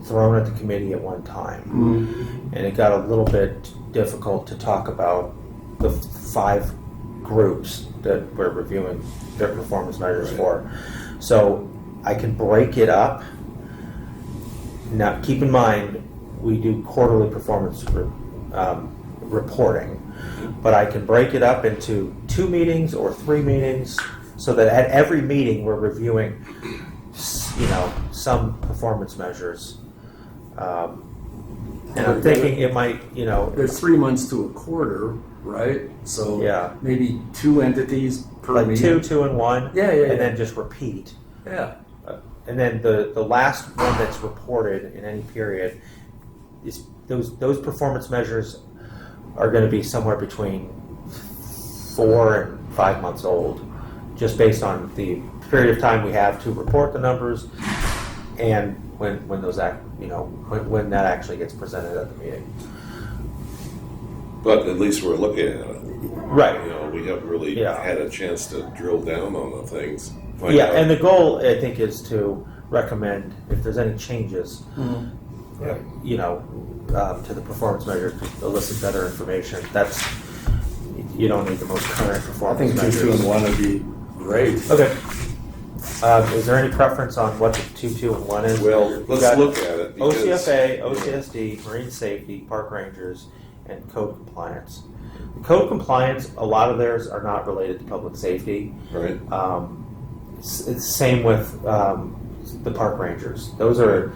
thrown at the committee at one time, and it got a little bit difficult to talk about the 5 groups that we're reviewing their performance measures for. So I can break it up. Now, keep in mind, we do quarterly performance reporting, but I can break it up into 2 meetings or 3 meetings, so that at every meeting we're reviewing, some performance measures. And I'm thinking it might, There's 3 months to a quarter, right? So Yeah. maybe 2 entities per like meeting. 2, and 1, Yeah, yeah, and then yeah. just repeat. Yeah. And then the last one that's reported in any period is those performance measures are going to be somewhere between 4 and 5 months old, just based on the period of time we have to report the numbers and when those when that actually gets presented at the meeting. But at least we're looking at it. Right. We haven't really Yeah. had a chance to drill down on the things. Find Yeah, out. and the goal, I think, is to recommend if there's any changes, Right. to the performance measure to elicit better information. You don't need the most current I performance think 2, measures. 2, and 1 would be great. Okay. Is there any preference on what the 2, 2, and 1 is? Well, We've let's got look at it. because- OCFA, OCSD, Marine Safety, Park Rangers, and Code Compliance. Code Compliance, a lot of theirs are not related to public safety. Right. It's same with the Park Rangers. Those are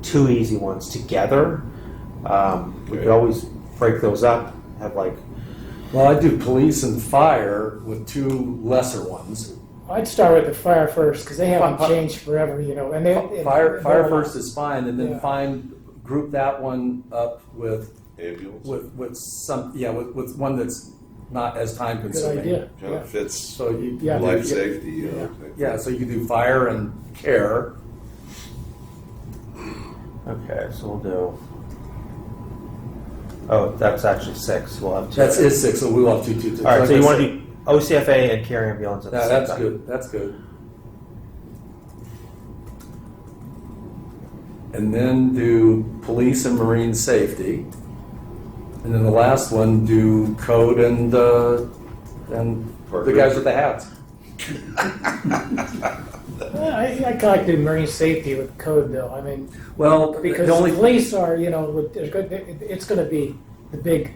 2 easy ones together. We could always break those up. Have Well, I do police and fire with 2 lesser ones. I'd start with the fire first, because they haven't Fi- changed forever, and they. Fire first is fine, and then Yeah. group that one up with Ambulance. with one that's not as time Good consuming. idea. Kind Yeah. of fits So you Yeah. life safety. Yeah, so you can do fire and care. Okay, so we'll do. Oh, that's actually 6. We'll have 2. That's is 6, so we'll have 2, 2, 2. All right, so you want to do OCFA and care ambulance at the Yeah, same that's time. good. That's good. And then do police and marine safety. And then the last one do code and the guys with the hats. I kind of do marine safety with code, though. I mean, Well, because the only police are, it's going to be the big,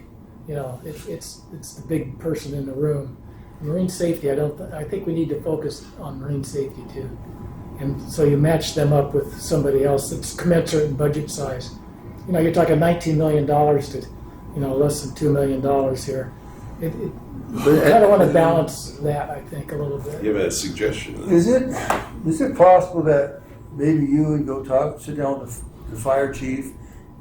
it's the big person in the room. Marine safety, I think we need to focus on marine safety too. And so you match them up with somebody else that's commensurate in budget size. You're talking $19 million to, less than $2 million here. I kind of want to balance that, I think, a little bit. You have a suggestion? Is it possible that maybe you would sit down with the fire chief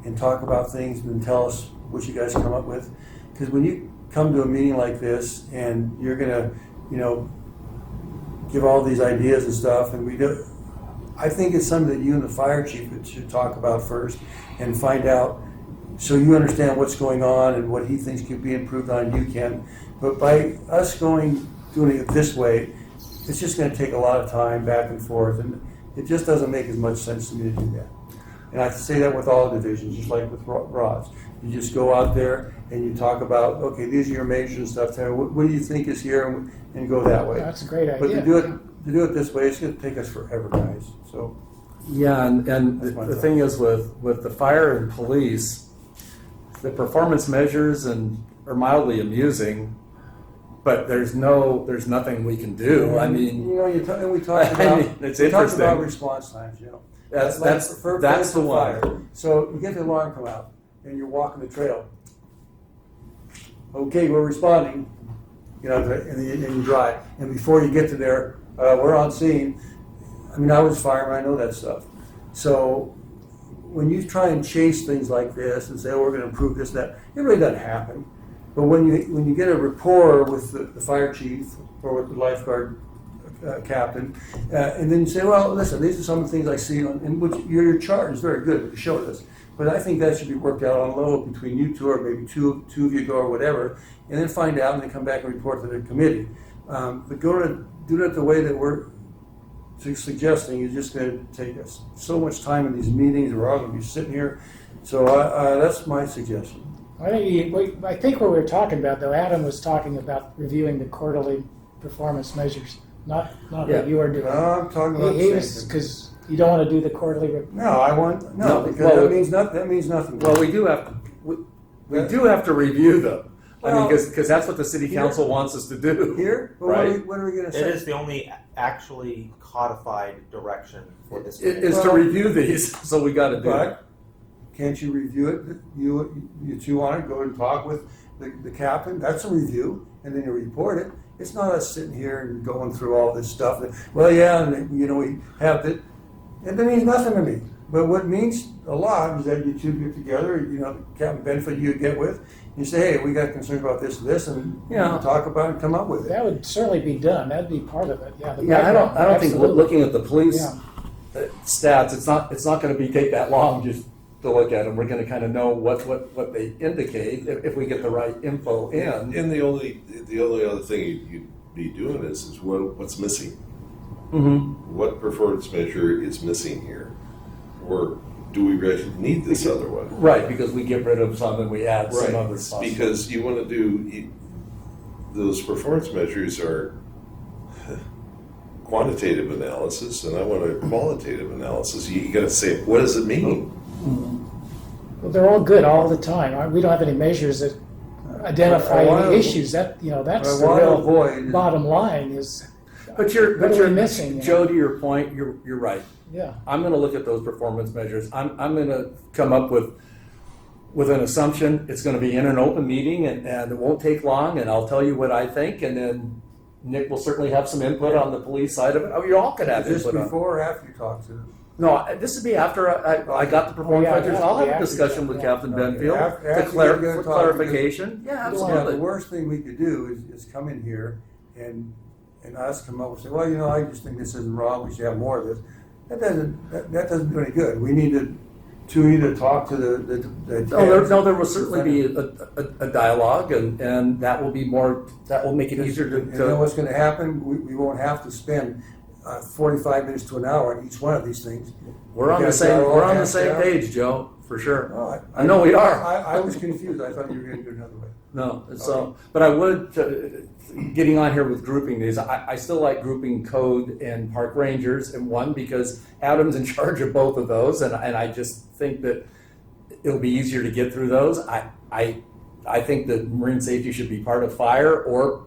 and talk about things and tell us what you guys come up with? Because when you come to a meeting like this and you're gonna, give all these ideas and stuff, and I think it's something that you and the fire chief should talk about first and find out, so you understand what's going on and what he thinks could be improved on. You can, but by us doing it this way, it's just going to take a lot of time back and forth, and it just doesn't make as much sense to me to do that. And I say that with all divisions, just like with Ross. You just go out there and you talk about, okay, these are your measures and stuff. Tell me, what do you think is here, and go that way. That's a great But idea. to do it this way, it's going to take us forever, guys. So Yeah, and That's my the thought. thing is with the fire and police, the performance measures are mildly amusing, but there's nothing we can do. I mean, and we talked I about mean, it's we talked interesting. about response times. That's for the one. fire. So you get the alarm come out, and you're walking the trail. Okay, we're responding. And you drive, and before you get to there, we're on scene. I mean, I was fireman, I know that stuff. So when you try and chase things like this and say, oh, we're going to improve this, that, it really doesn't happen. But when you get a rapport with the fire chief or with the lifeguard captain, and then you say, well, listen, these are some of the things I see, and which your chart is very good to show us. But I think that should be worked out on a level between you two, or maybe two of you go, or whatever, and then find out and then come back and report to the committee. But do it the way that we're suggesting is just going to take us so much time in these meetings. We're all going to be sitting here. So that's my suggestion. I think what we were talking about, though, Adam was talking about reviewing the quarterly performance measures, not Yeah. what you are doing. No, I'm talking about the same thing. Because you don't want to do the quarterly. No, I want, no, No, because well, that means nothing. Well, we do have to review them. I mean, Well- because that's what the city council wants us to do. Here? Well, Right. what are we gonna It say? is the only actually codified direction for this. Is to review these, so we got to do it. But, can't you review it? You two want to go and talk with the captain, that's a review, and then you report it. It's not us sitting here and going through all this stuff. Well, yeah, and we have that. It means nothing to me. But what means a lot is that you two get together, Captain Benford you get with, you say, hey, we got concerns about this and this, and Yeah. talk about it and come up with it. That would certainly be done. That'd be part of it. Yeah. the Yeah, I don't think background, looking at the police Yeah. stats, it's not going to take that long just to look at them. We're going to kind of know what they indicate if we get the right info in. And the only other thing you'd be doing is what's missing. Mm-hmm. What performance measure is missing here? Or do we really need this other one? Right, because we get rid of some and we add some other Right, stuff. because you want to do, those performance measures are quantitative analysis, and I want a qualitative analysis. You got to say, what does it mean? Well, they're all good all the time. We don't have any measures that identify I wanna- any issues. That's I the want to real avoid. bottom line is, But What are you're we missing? Joe, to your point, you're right. yeah. I'm going to look at those performance measures. I'm going to come up with an assumption. It's going to be in an open meeting, and it won't take long. And I'll tell you what I think, and then Nick will certainly have some input on the police side of it. Oh, you all could have Is this input on. before or after you talk to them? No, this would be after I got the performance Oh, yeah, measures. yeah, I'll have after a discussion you with talk, Captain yeah. Benfield After to you're gonna for talk, clarification. Yeah, Yeah, absolutely. the worst thing we could do is come in here and us come up and say, well, I just think this isn't wrong, we should have more of this. That doesn't do any good. We need to either talk to the There will certainly be a dialogue, and that will make it easier You know what's gonna happen? We won't have to spend 45 minutes to an hour on each one of these things. We're on the guys got it all same hashed out? page, Joe, for sure. No, I know we are. I was confused. I thought you were gonna do it another way. No, so, but I would, getting on here with grouping these, I still like grouping code and park rangers in one, because Adam's in charge of both of those, and I just think that it'll be easier to get through those. I think that marine safety should be part of fire or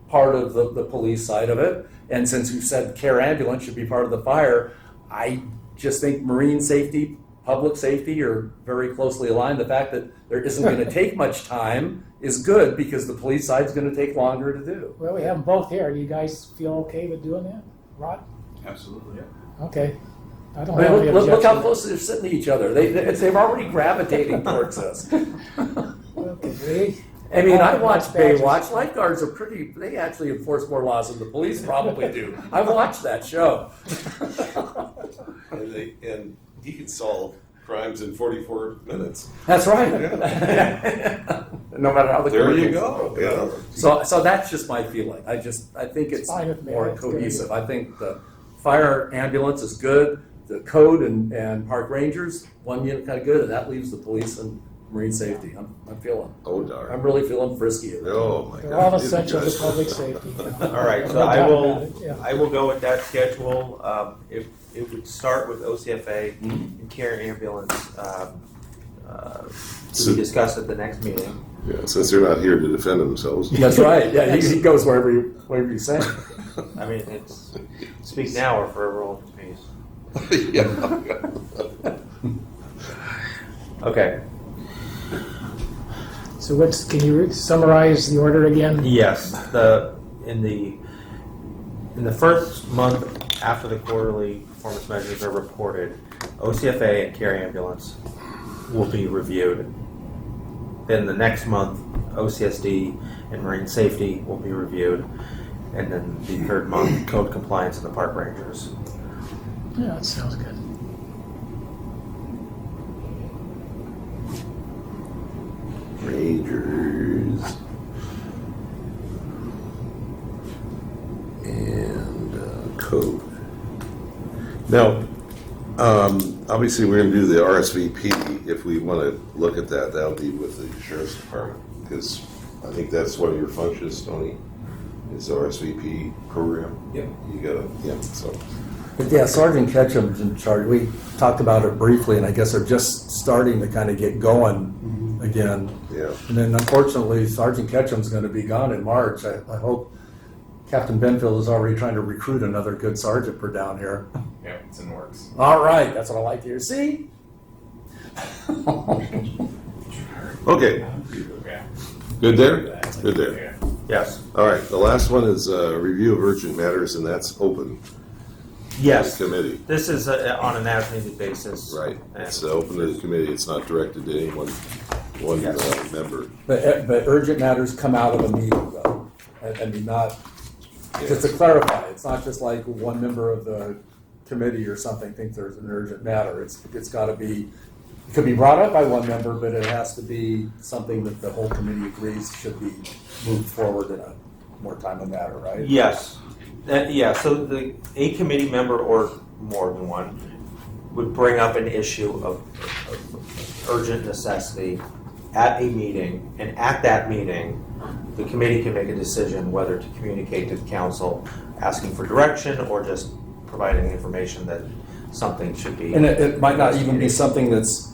part of the police side of it, and since you said care ambulance should be part of the fire, I just think marine safety, public safety are very closely aligned. The fact that there isn't going to take much time is good, because the police side's going to take longer to do. Well, we have them both here. Do you guys feel okay with doing that? Rod? Absolutely. Okay. I don't I mean, have any look how objection. close they're sitting to each other. They're already gravitating towards us. Okay. I mean, I All watch badges. Baywatch. Lifeguards are they actually enforce more laws than the police probably do. I've watched that show. And he can solve crimes in 44 minutes. That's right. No matter how the There you criminals- go. Yeah. So that's just my feeling. I think it's fine with me. more That's good. cohesive. I think the fire ambulance is good. The code and park rangers, one unit kind of good, and that leaves the police and marine safety. I'm feeling. Oh, I'm darn. really feeling frisky. Oh, my God. They're all essential to public safety. All right, so No I doubt will, about it, yeah. I will go with that schedule. It would start with OCFA and care ambulance to be discussed at the next meeting. Yeah, since they're not here to defend themselves. That's right. Yeah, he goes wherever you say. I mean, it's speak now or forever hold your peace. Yeah. Okay. So can you summarize the order again? Yes, in the first month after the quarterly performance measures are reported, OCFA and care ambulance will be reviewed. Then the next month, OCSD and marine safety will be reviewed, and then the third month, code compliance and the park rangers. Yeah, that sounds good. Rangers. And code. Now, Obviously, we're gonna do the RSVP. If we wanna look at that, that'll be with the sheriff's department, because I think that's one of your functions, Tony, is the RSVP program. Yep. You gotta, yeah, so. But yeah, Sergeant Ketchum's in charge. We talked about it briefly, and I guess they're just starting to kind of get going again. Yeah. And then unfortunately, Sergeant Ketchum's going to be gone in March. I hope Captain Benfield is already trying to recruit another good sergeant for down here. Yeah, it's in the works. All right, that's what I like to hear. See? Okay, Yeah. good there? Good there. Yeah. Yes. All right, the last one is review of urgent matters, and that's open. Yes. Committee, This is on an as-needed basis. right? And- It's open to the committee. It's not directed to any one member. But urgent matters come out of a meeting, though. I mean, not, just to clarify, it's not just like one member of the committee or something thinks there's an urgent matter. It's got to be, it could be brought up by one member, but it has to be something that the whole committee agrees should be moved forward in a more timely matter, right? Yes. So a committee member or more than one would bring up an issue of urgent necessity at a meeting, and at that meeting, the committee can make a decision whether to communicate to the council asking for direction or just providing information that something should be. And it might not even be something that's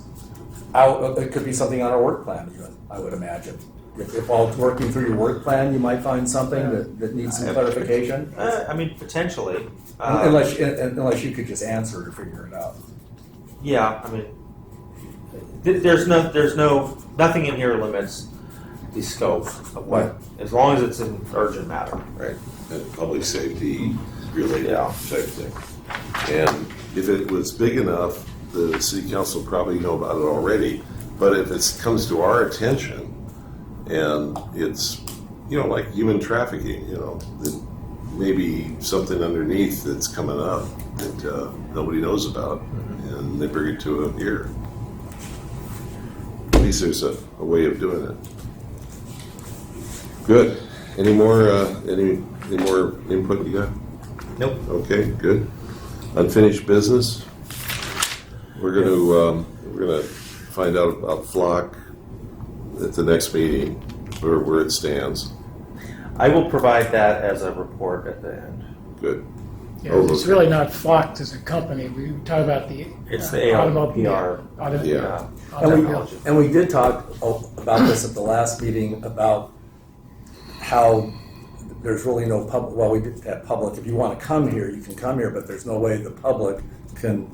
out, it could be something on our work plan even, I would imagine. If while working through your work plan, you might find something that needs some clarification. I mean, potentially. Unless you could just answer it or figure it out. Yeah, I mean, there's nothing in here limits the scope of what, as long as it's an urgent matter. Right. And public safety related Yeah. type thing. And if it was big enough, the city council probably know about it already. But if it comes to our attention and it's, like human trafficking, then maybe something underneath that's coming up that nobody knows about, and they bring it to a ear. At least there's a way of doing it. Good. Any more input you got? Nope. Okay, good. Unfinished business. We're gonna find out about Flock at the next meeting, where it stands. I will provide that as a report at the end. Good. Yeah, Oh, it's okay. really not Flocked as a company. We talk about the. It's the ARPR. Yeah. And we did talk about this at the last meeting about how there's really no public, well, we did have public, if you want to come here, you can come here, but there's no way the public can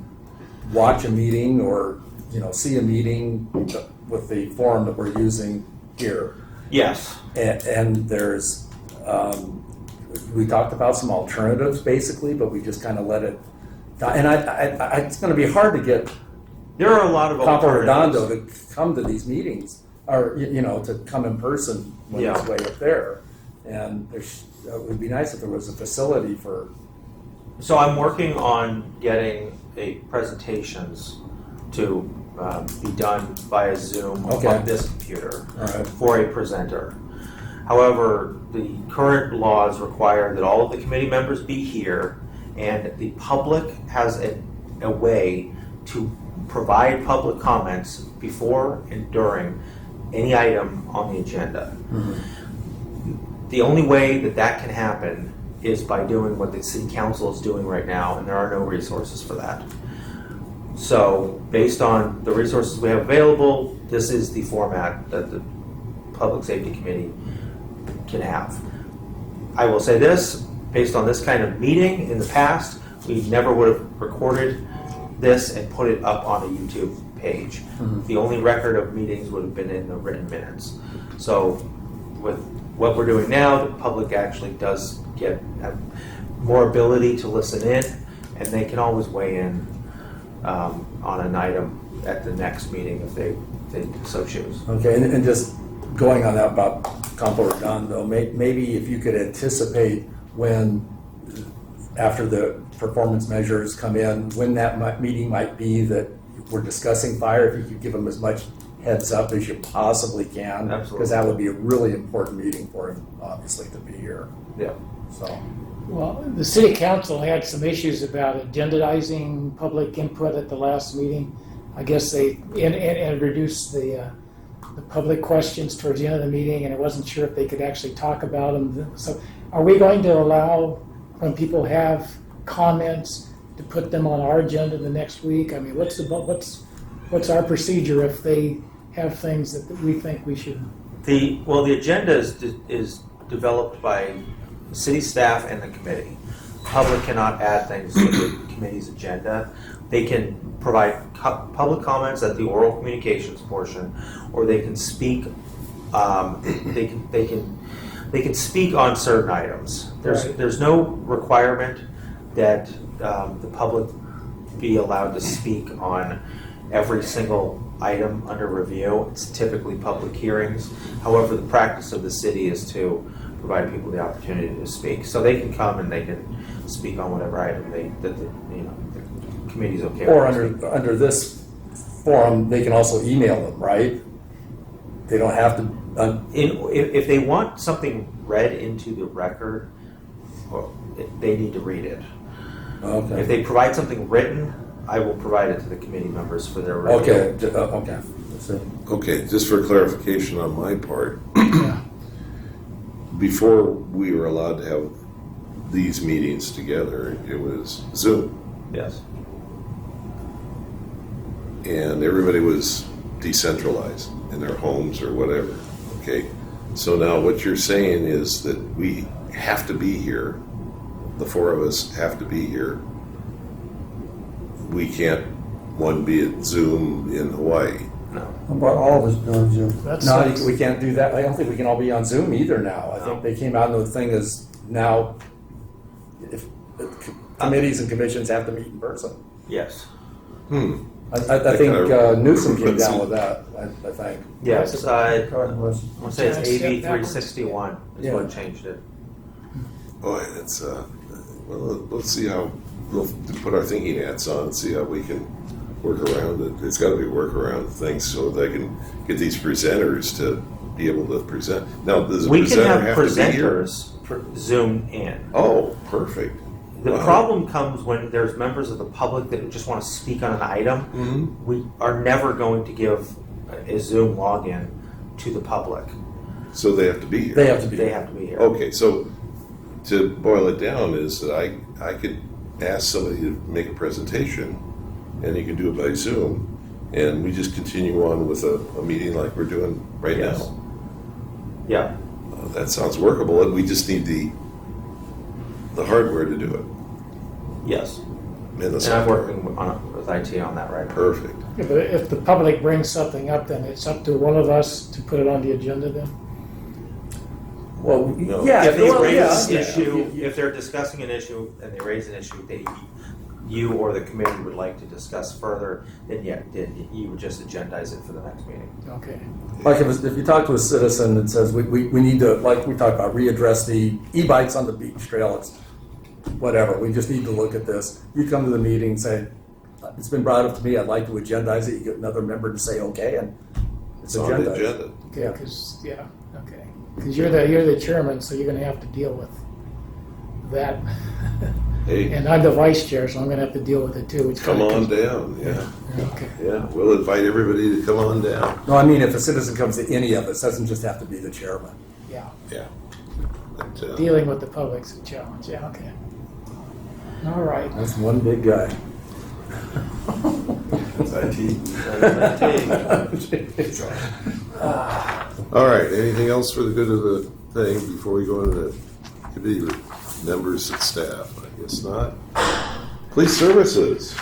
watch a meeting or, see a meeting with the forum that we're using here. Yes. And there's, we talked about some alternatives basically, but we just kind of let it, and it's going to be hard to get There are a lot of Campo alternatives. Redondo to come to these meetings, or, to come in person when it's Yeah. way up there. And it would be nice if there was a facility for, So I'm working on getting presentations to be done via Zoom Okay. on this computer all right, for a presenter. However, the current laws require that all of the committee members be here, and the public has a way to provide public comments before and during any item on the agenda. The only way that can happen is by doing what the city council is doing right now, and there are no resources for that. So based on the resources we have available, this is the format that the Public Safety Committee can have. I will say this, based on this kind of meeting in the past, we never would have recorded this and put it up on a YouTube page. The only record of meetings would have been in the written minutes. So with what we're doing now, the public actually does have more ability to listen in, and they can always weigh in on an item at the next meeting if they so choose. okay, and just going on that about Campo Redondo, maybe if you could anticipate when, after the performance measures come in, when that meeting might be that we're discussing fire, if you could give them as much heads up as you possibly can. Absolutely. Because that would be a really important meeting for him, obviously, to be here. Yeah. So, Well, the city council had some issues about agendizing public input at the last meeting. I guess they introduced the public questions towards the end of the meeting, and I wasn't sure if they could actually talk about them. So are we going to allow, when people have comments, to put them on our agenda the next week? I mean, what's our procedure if they have things that we think we should? The agenda is developed by city staff and the committee. The public cannot add things to the committee's agenda. They can provide public comments at the oral communications portion, or they can speak. They can speak on certain items. There's no requirement that the public be allowed to speak on every single item under review. It's typically public hearings. However, the practice of the city is to provide people the opportunity to speak. So they can come and they can speak on whatever item the committee's okay Or with. under this forum, they can also email them, right? They don't have to. If they want something read into the record, they need to read it. Okay. If they provide something written, I will provide it to the committee members for their review. Okay. Okay. That's it. Okay, just for clarification on my part, before we were allowed to have these meetings together, it was Zoom, Yes. and everybody was decentralized in their homes or whatever. Okay, so now what you're saying is that we have to be here. The four of us have to be here. We can't, one be at Zoom in Hawaii. How about all of us doing Zoom? No, we can't do that. I don't think we can all be on Zoom either now. I think they came out and the thing is now, if committees and commissions have to meet in person. Yes. I think Newsom came down with that. I think. Yes. I God bless. want to say it's Can I AB step backwards? 361 is Yeah. what changed it. Boy, that's well, let's see how we'll put our thinking hats on and see how we can work around it. It's got to be workaround things so they can get these presenters to be able to present. Now, does a We can presenter have have to be here? presenters Zoom in. Oh, perfect. The Wow. problem comes when there's members of the public that just want to speak on an item. Mhm. We are never going to give a Zoom login to the public. So they have to be here. They have to be. They have to be here. Okay, so to boil it down is that I could ask somebody to make a presentation, and you can do it by Zoom, and we just continue on with a meeting like we're doing right Yes. now. Yeah. That sounds workable, and we just need the hardware to do it. Yes. And the And I'm software. working with IT on that right now. Perfect. Yeah, but if the public brings something up, then it's up to one of us to put it on the agenda then? Well, No. yeah. If they well, raise yeah, an issue, yeah. if they're discussing an issue and they raise an issue that you or the committee would like to discuss further, then you would just agendize it for the next meeting. Okay. Like if you talk to a citizen that says we need to, like we talked about, readdress the e-bikes on the beach trail, it's whatever, we just need to look at this. You come to the meeting and say, it's been brought up to me, I'd like to agendize it, you get another member to say okay, and it's It's on the agendized. agenda. Okay, Yeah. because, okay. Because you're the chairman, so you're gonna have to deal with that. Hey, And I'm the vice chair, so I'm gonna have to deal with it too. It's come kinda on down. Yeah, Okay. yeah. We'll invite everybody to come on down. No, I mean, if a citizen comes to any of us, doesn't just have to be the chairman. Yeah, Yeah. But, dealing with the public's a challenge, yeah, okay. All right. That's one big guy. it's IT. Uh, All right, anything else for the good of the thing before we go into the committee members and staff? I guess not. Police services.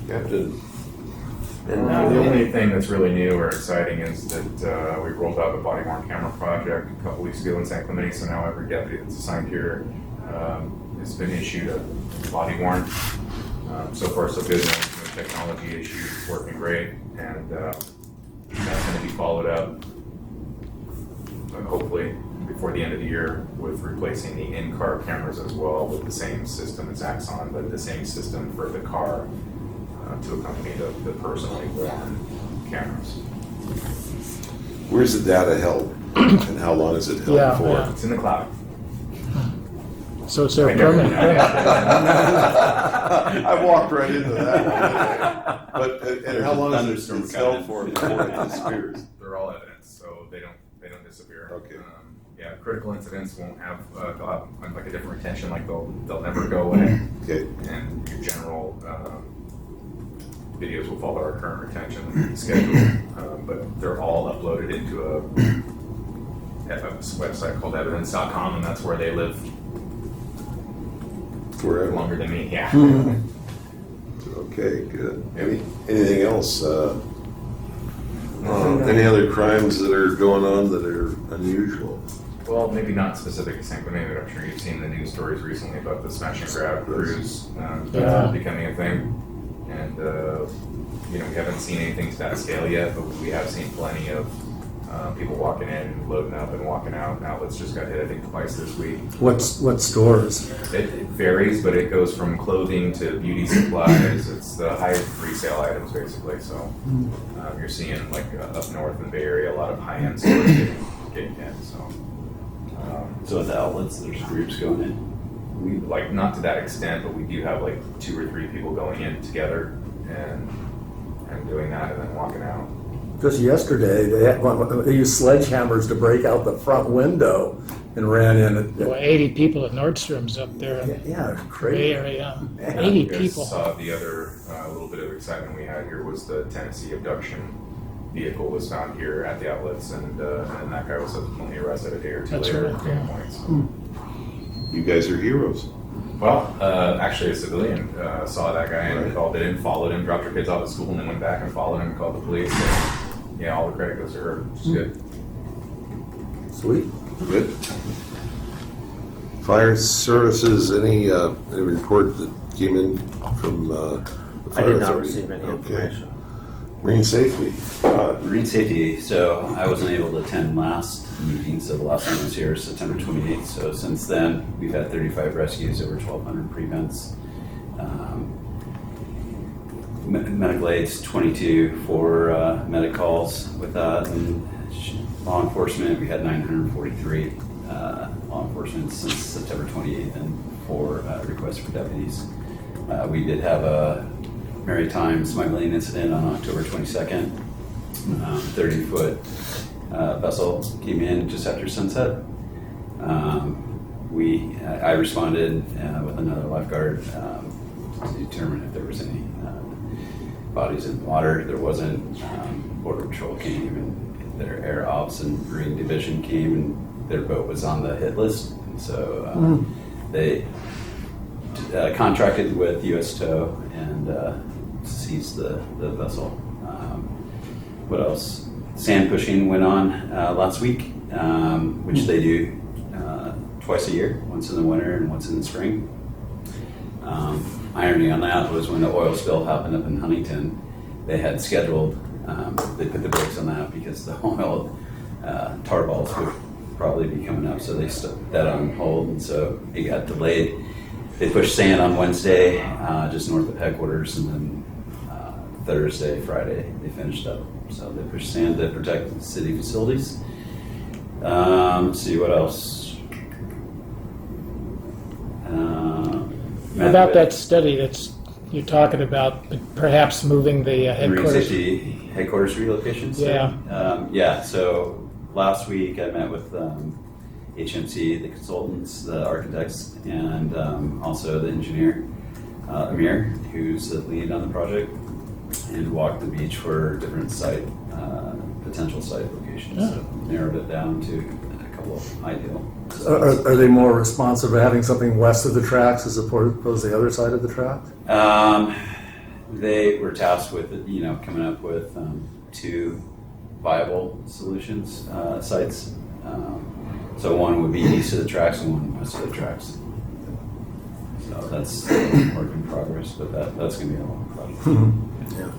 Captain. And the only thing that's really new or exciting is that we rolled out the body worn camera project a couple weeks ago in San Clemente, so now every deputy that's assigned here has been issued a body worn. So far so good, no technology issues, it's working great, and that's going to be followed up hopefully before the end of the year with replacing the in-car cameras as well with the same system as Axon, but the same system for the car to accompany the personally worn cameras. Where's the data held? And how long is it held Yeah, for? yeah. It's in the cloud. So it's their permanent. I walked right into that one. But and how long is Thunderstorm it held coming. for before it disappears? They're all evidence, so they don't disappear. Okay. Yeah, critical incidents won't have they'll have like a different retention, like they'll never go away, Okay. and your general videos will follow our current retention schedule, but they're all uploaded into a website called evidence.com, and that's where they live Forever. longer than me. Yeah. Okay, good. Anything else? Any other crimes that are going on that are unusual? Well, maybe not specific to San Clemente, but I'm sure you've seen the news stories recently about the smash and grab cruise Yeah. becoming a thing. And, we haven't seen anything to that scale yet, but we have seen plenty of people walking in, loading up, and walking out. Outlets just got hit, I think, twice this week. What stores? It varies, but it goes from clothing to beauty supplies. It's the high resale items, basically. So you're seeing, like, up north in the Bay Area, a lot of high-end stores getting hit. So with the outlets, there's groups going in. We like not to that extent, but we do have like 2 or 3 people going in together and doing that and then walking out. Just yesterday, they used sledgehammers to break out the front window and ran in. Well, 80 people at Nordstrom's up there in Yeah, the Bay crazy. Area. Man. 80 You guys people. saw the other little bit of excitement we had here was the Tennessee abduction vehicle was found here at the outlets, and that guy was subsequently arrested a day or 2 That's later right, at Grand yeah. Point. So. You guys are heroes. Well, actually, a civilian saw that guy and called it in, followed him, dropped her kids off at school, and then went back and followed him and called the police. And, yeah, all the credit goes to her, which is good. Sweet. Good. Fire services, any report that came in from the I fire did not authority? receive any Okay. information. Marine safety. Marine safety, so I wasn't able to attend last meeting, so the last one was here September 28th. So since then, we've had 35 rescues, over 1,200 prevents. Medical aids, 22 for medic calls with that. And law enforcement, we had 943 law enforcement since September 28th and 4 requests for deputies. We did have a Maritime smuggling incident on October 22nd. 30-foot vessel came in just after sunset. I responded with another lifeguard to determine if there was any bodies in the water. There wasn't. Border Patrol came and their Air Ops and Marine Division came and their boat was on the hit list. So they contracted with U.S. Tow and seized the vessel. What else? Sand pushing went on last week, which they do twice a year, once in the winter and once in the spring. Irony on that was when the oil spill happened up in Huntington, they had scheduled, they put the brakes on that because the oil tar balls would probably be coming up, so they stuck that on hold, and so it got delayed. They pushed sand on Wednesday, just north of headquarters, and then Thursday, Friday, they finished up. So they pushed sand to protect city facilities. Let's see what else. About that study that's you're talking about, perhaps moving the Marine headquarters. safety headquarters relocations. Yeah. Yeah. So last week I met with HMC, the consultants, the architects, and also the engineer, Amir, who's the lead on the project, and walked the beach for different potential site locations. Yeah. So narrowed it down to a couple of ideal. Are they more responsive to having something west of the tracks as opposed to the other side of the track? They were tasked with, coming up with 2 viable solutions, sites. So one would be east of the tracks and one west of the tracks. So that's a work in progress, but that's going to be a long project.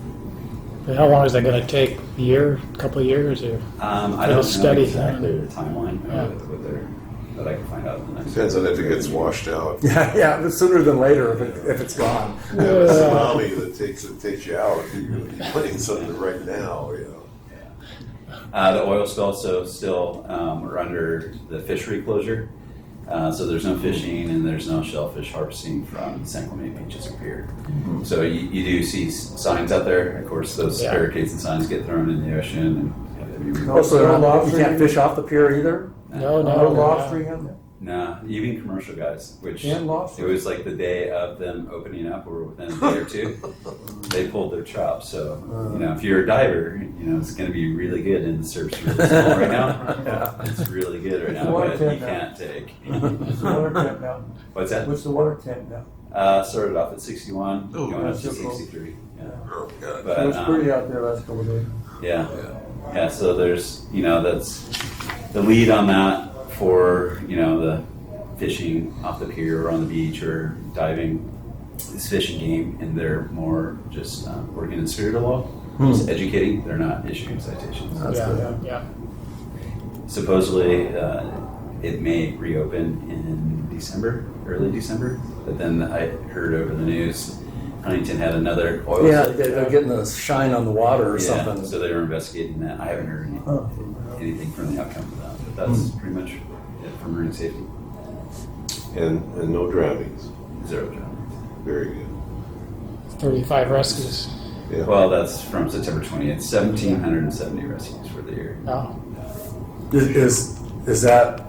How long is that going to take? A year, a couple of years, or I For the don't know study. exactly the timeline Yeah. with their, but I can find out in the next. Depends on if it gets washed out. Yeah, but sooner than later if it's gone. You have a tsunami that takes you out if you're going to be putting something right now, The oil spill, so still we're under the fishery closure. So there's no fishing and there's no shellfish harvesting from San Clemente beaches or pier. So you do see signs out there. Of course, those Yeah. barricades and signs get thrown in the ocean and have to be removed. Oh, so No you lobster can't either? fish off the pier either? No, No no. lobstering in there? No, even commercial guys, which And it lobster? was like the day of them opening up or within a day or two, they pulled their chops. So, if you're a diver, it's going to be really good and the surf's really small right now. It's really good right now, Water but temp you now. can't take. What's the water temp now? What's that? What's the water temp now? Started off at 61, Oh, going up that's to so cool. 63. Yeah. Oh, God. But, It was pretty out there last couple of days. Yeah. So there's, that's the lead on that for, the fishing off the pier or on the beach or diving is Fish and Game, and they're more just working in the spirit of law, just educating. They're not issuing citations. Yeah. Supposedly, it may reopen in December, early December, but then I heard over the news Huntington had another oil Yeah, spill. they're getting a shine on the water or Yeah, something. so they were investigating that. I haven't heard anything from the outcome of that, but that's pretty much it for marine safety. And no drownings. 0 drownings. Very good. 35 rescues. Yeah. Well, that's from September 20th. 1,770 rescues for the year. No. Is that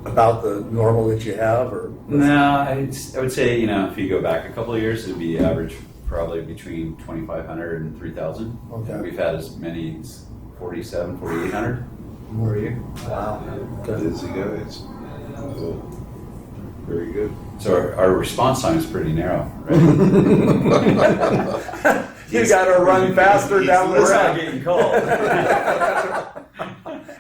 about the normal that you have, or? No, I would say, if you go back a couple of years, it'd be average probably between 2,500 and 3,000. Okay. We've had as many as 4,700, 4,800 per year. Wow. Busy guys. Cool. Very good. So our response time is pretty narrow, right? You gotta run faster down the It's not road. getting called.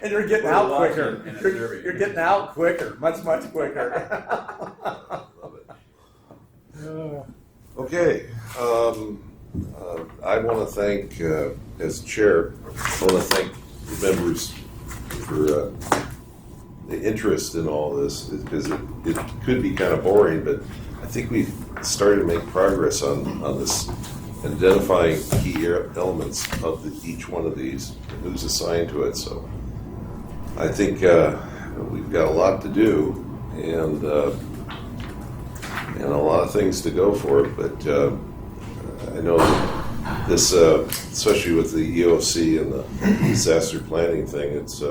And you're getting We're out watching quicker. and observing. You're getting out quicker, much quicker. Okay. I want to thank, as chair, I want to thank the members for the interest in all this, because it could be kind of boring, but I think we've started to make progress on this, identifying key elements of each one of these, and who's assigned to it. So I think we've got a lot to do, and a lot of things to go for, but I know that this, especially with the EOC and the disaster planning thing, it's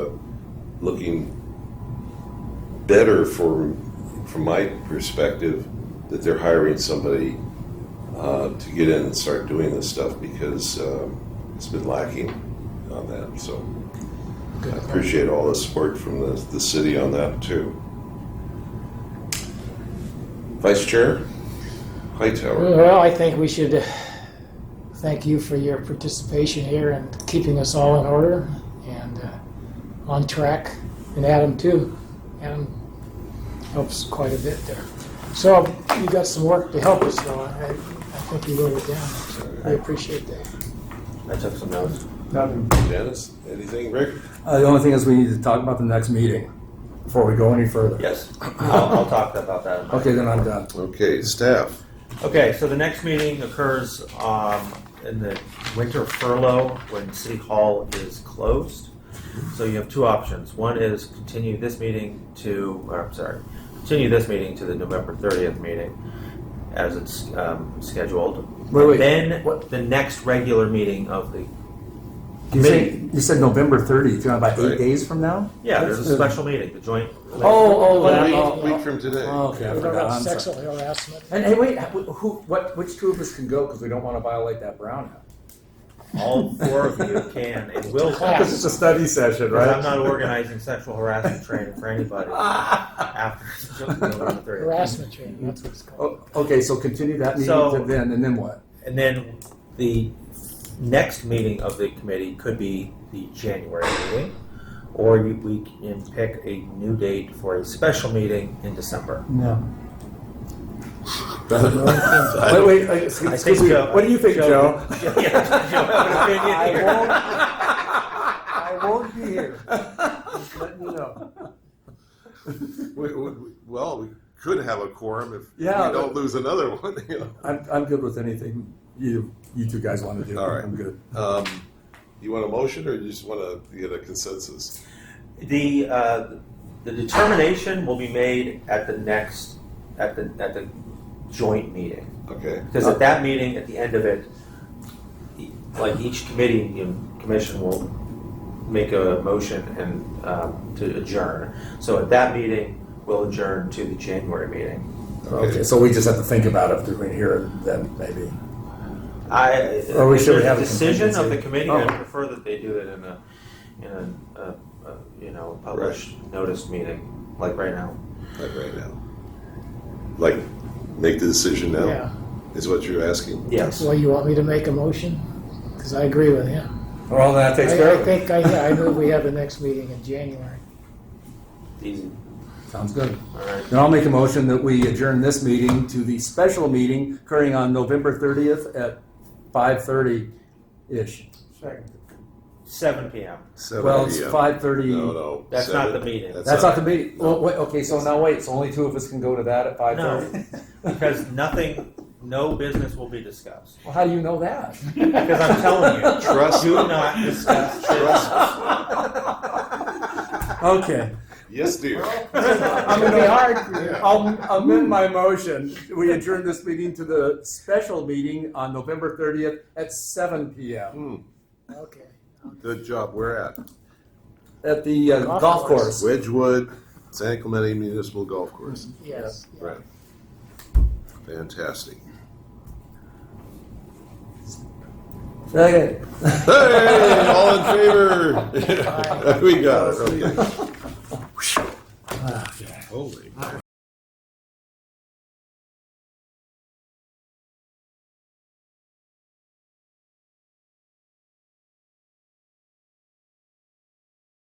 looking better from my perspective that they're hiring somebody to get in and start doing this stuff, because it's been lacking on that. So I appreciate all the support from the city on that too. Vice Chair Hightower. Well, I think we should thank you for your participation here and keeping us all in order and on track. And Adam, too. Adam helps quite a bit there. So you got some work to help us, though. I think you wrote it down. So I appreciate that. I took some notes. Janice, anything? Rick? The only thing is we need to talk about the next meeting before we go any further. Yes, I'll talk about that. Okay, then I'm done. Okay, staff. Okay, so the next meeting occurs in the winter furlough when City Hall is closed. So you have two options. One is continue this meeting to the November 30th meeting as it's scheduled. Wait, Then what? the next regular meeting of the You said November 30th, you know, about 8 Right. days from now? yeah, there's a special meeting, the joint. Oh, Week from today. Okay, I What forgot. about I'm sorry. sexual harassment? And hey, wait, which two of us can go, because we don't want to violate that Brown Act? All four of you can and will Class. Because it's a study session, Because right? I'm not organizing sexual harassment training for anybody after November 30th. Harassment training, that's what it's called. Oh, okay, so continue that meeting So- to then, and then what? And then the next meeting of the committee could be the January meeting, or we can pick a new date for a special meeting in December. No. Wait, excuse think me, Joe- what do you think, Joe? Yeah, Joe, have an opinion here. I won't be here. Just letting you know. We could have a quorum if Yeah, we don't lose another one. I'm good with anything you two guys want to do. All right. I'm good. You want a motion, or you just want to get a consensus? The the determination will be made at the next, at the joint meeting. Okay. Because at that meeting, at the end of it, like each committee and commission will make a motion and to adjourn. So at that meeting, we'll adjourn to the January meeting. Okay, so we just have to think about it if we're here then, maybe. Or we If should there's have a a decision of the contingency. committee. Oh. I prefer that they do it in a published notice meeting, like right now. Like right now. Like, make the decision now, Yeah. is what you're asking? Yes. Well, you want me to make a motion? Because I agree with him. Well, that takes care I of it. think, I move we have the next meeting in January. Easy. Sounds good. All right. Then I'll make a motion that we adjourn this meeting to the special meeting occurring on November 30th at 5:30-ish. 7 p.m. 7 Well, it's p.m. 5:30. No. That's not the meeting. That's not the meeting. Well, wait, okay, so now wait, so only two of us can go to that at 5:30? No, because no business will be discussed. Well, how do you know that? Because I'm telling you, Trust do me. not discuss business. Okay. Yes, dear. It's gonna be hard for you. I'll amend my motion. We adjourn this meeting to the special meeting on November 30th at 7 p.m. Okay. Good job. Where at? at the Golf golf course. course. Wedgewood, San Clemente Municipal Golf Course. Yes. yeah. Right. Fantastic. Second. Hey, all in favor? We got it. Okay.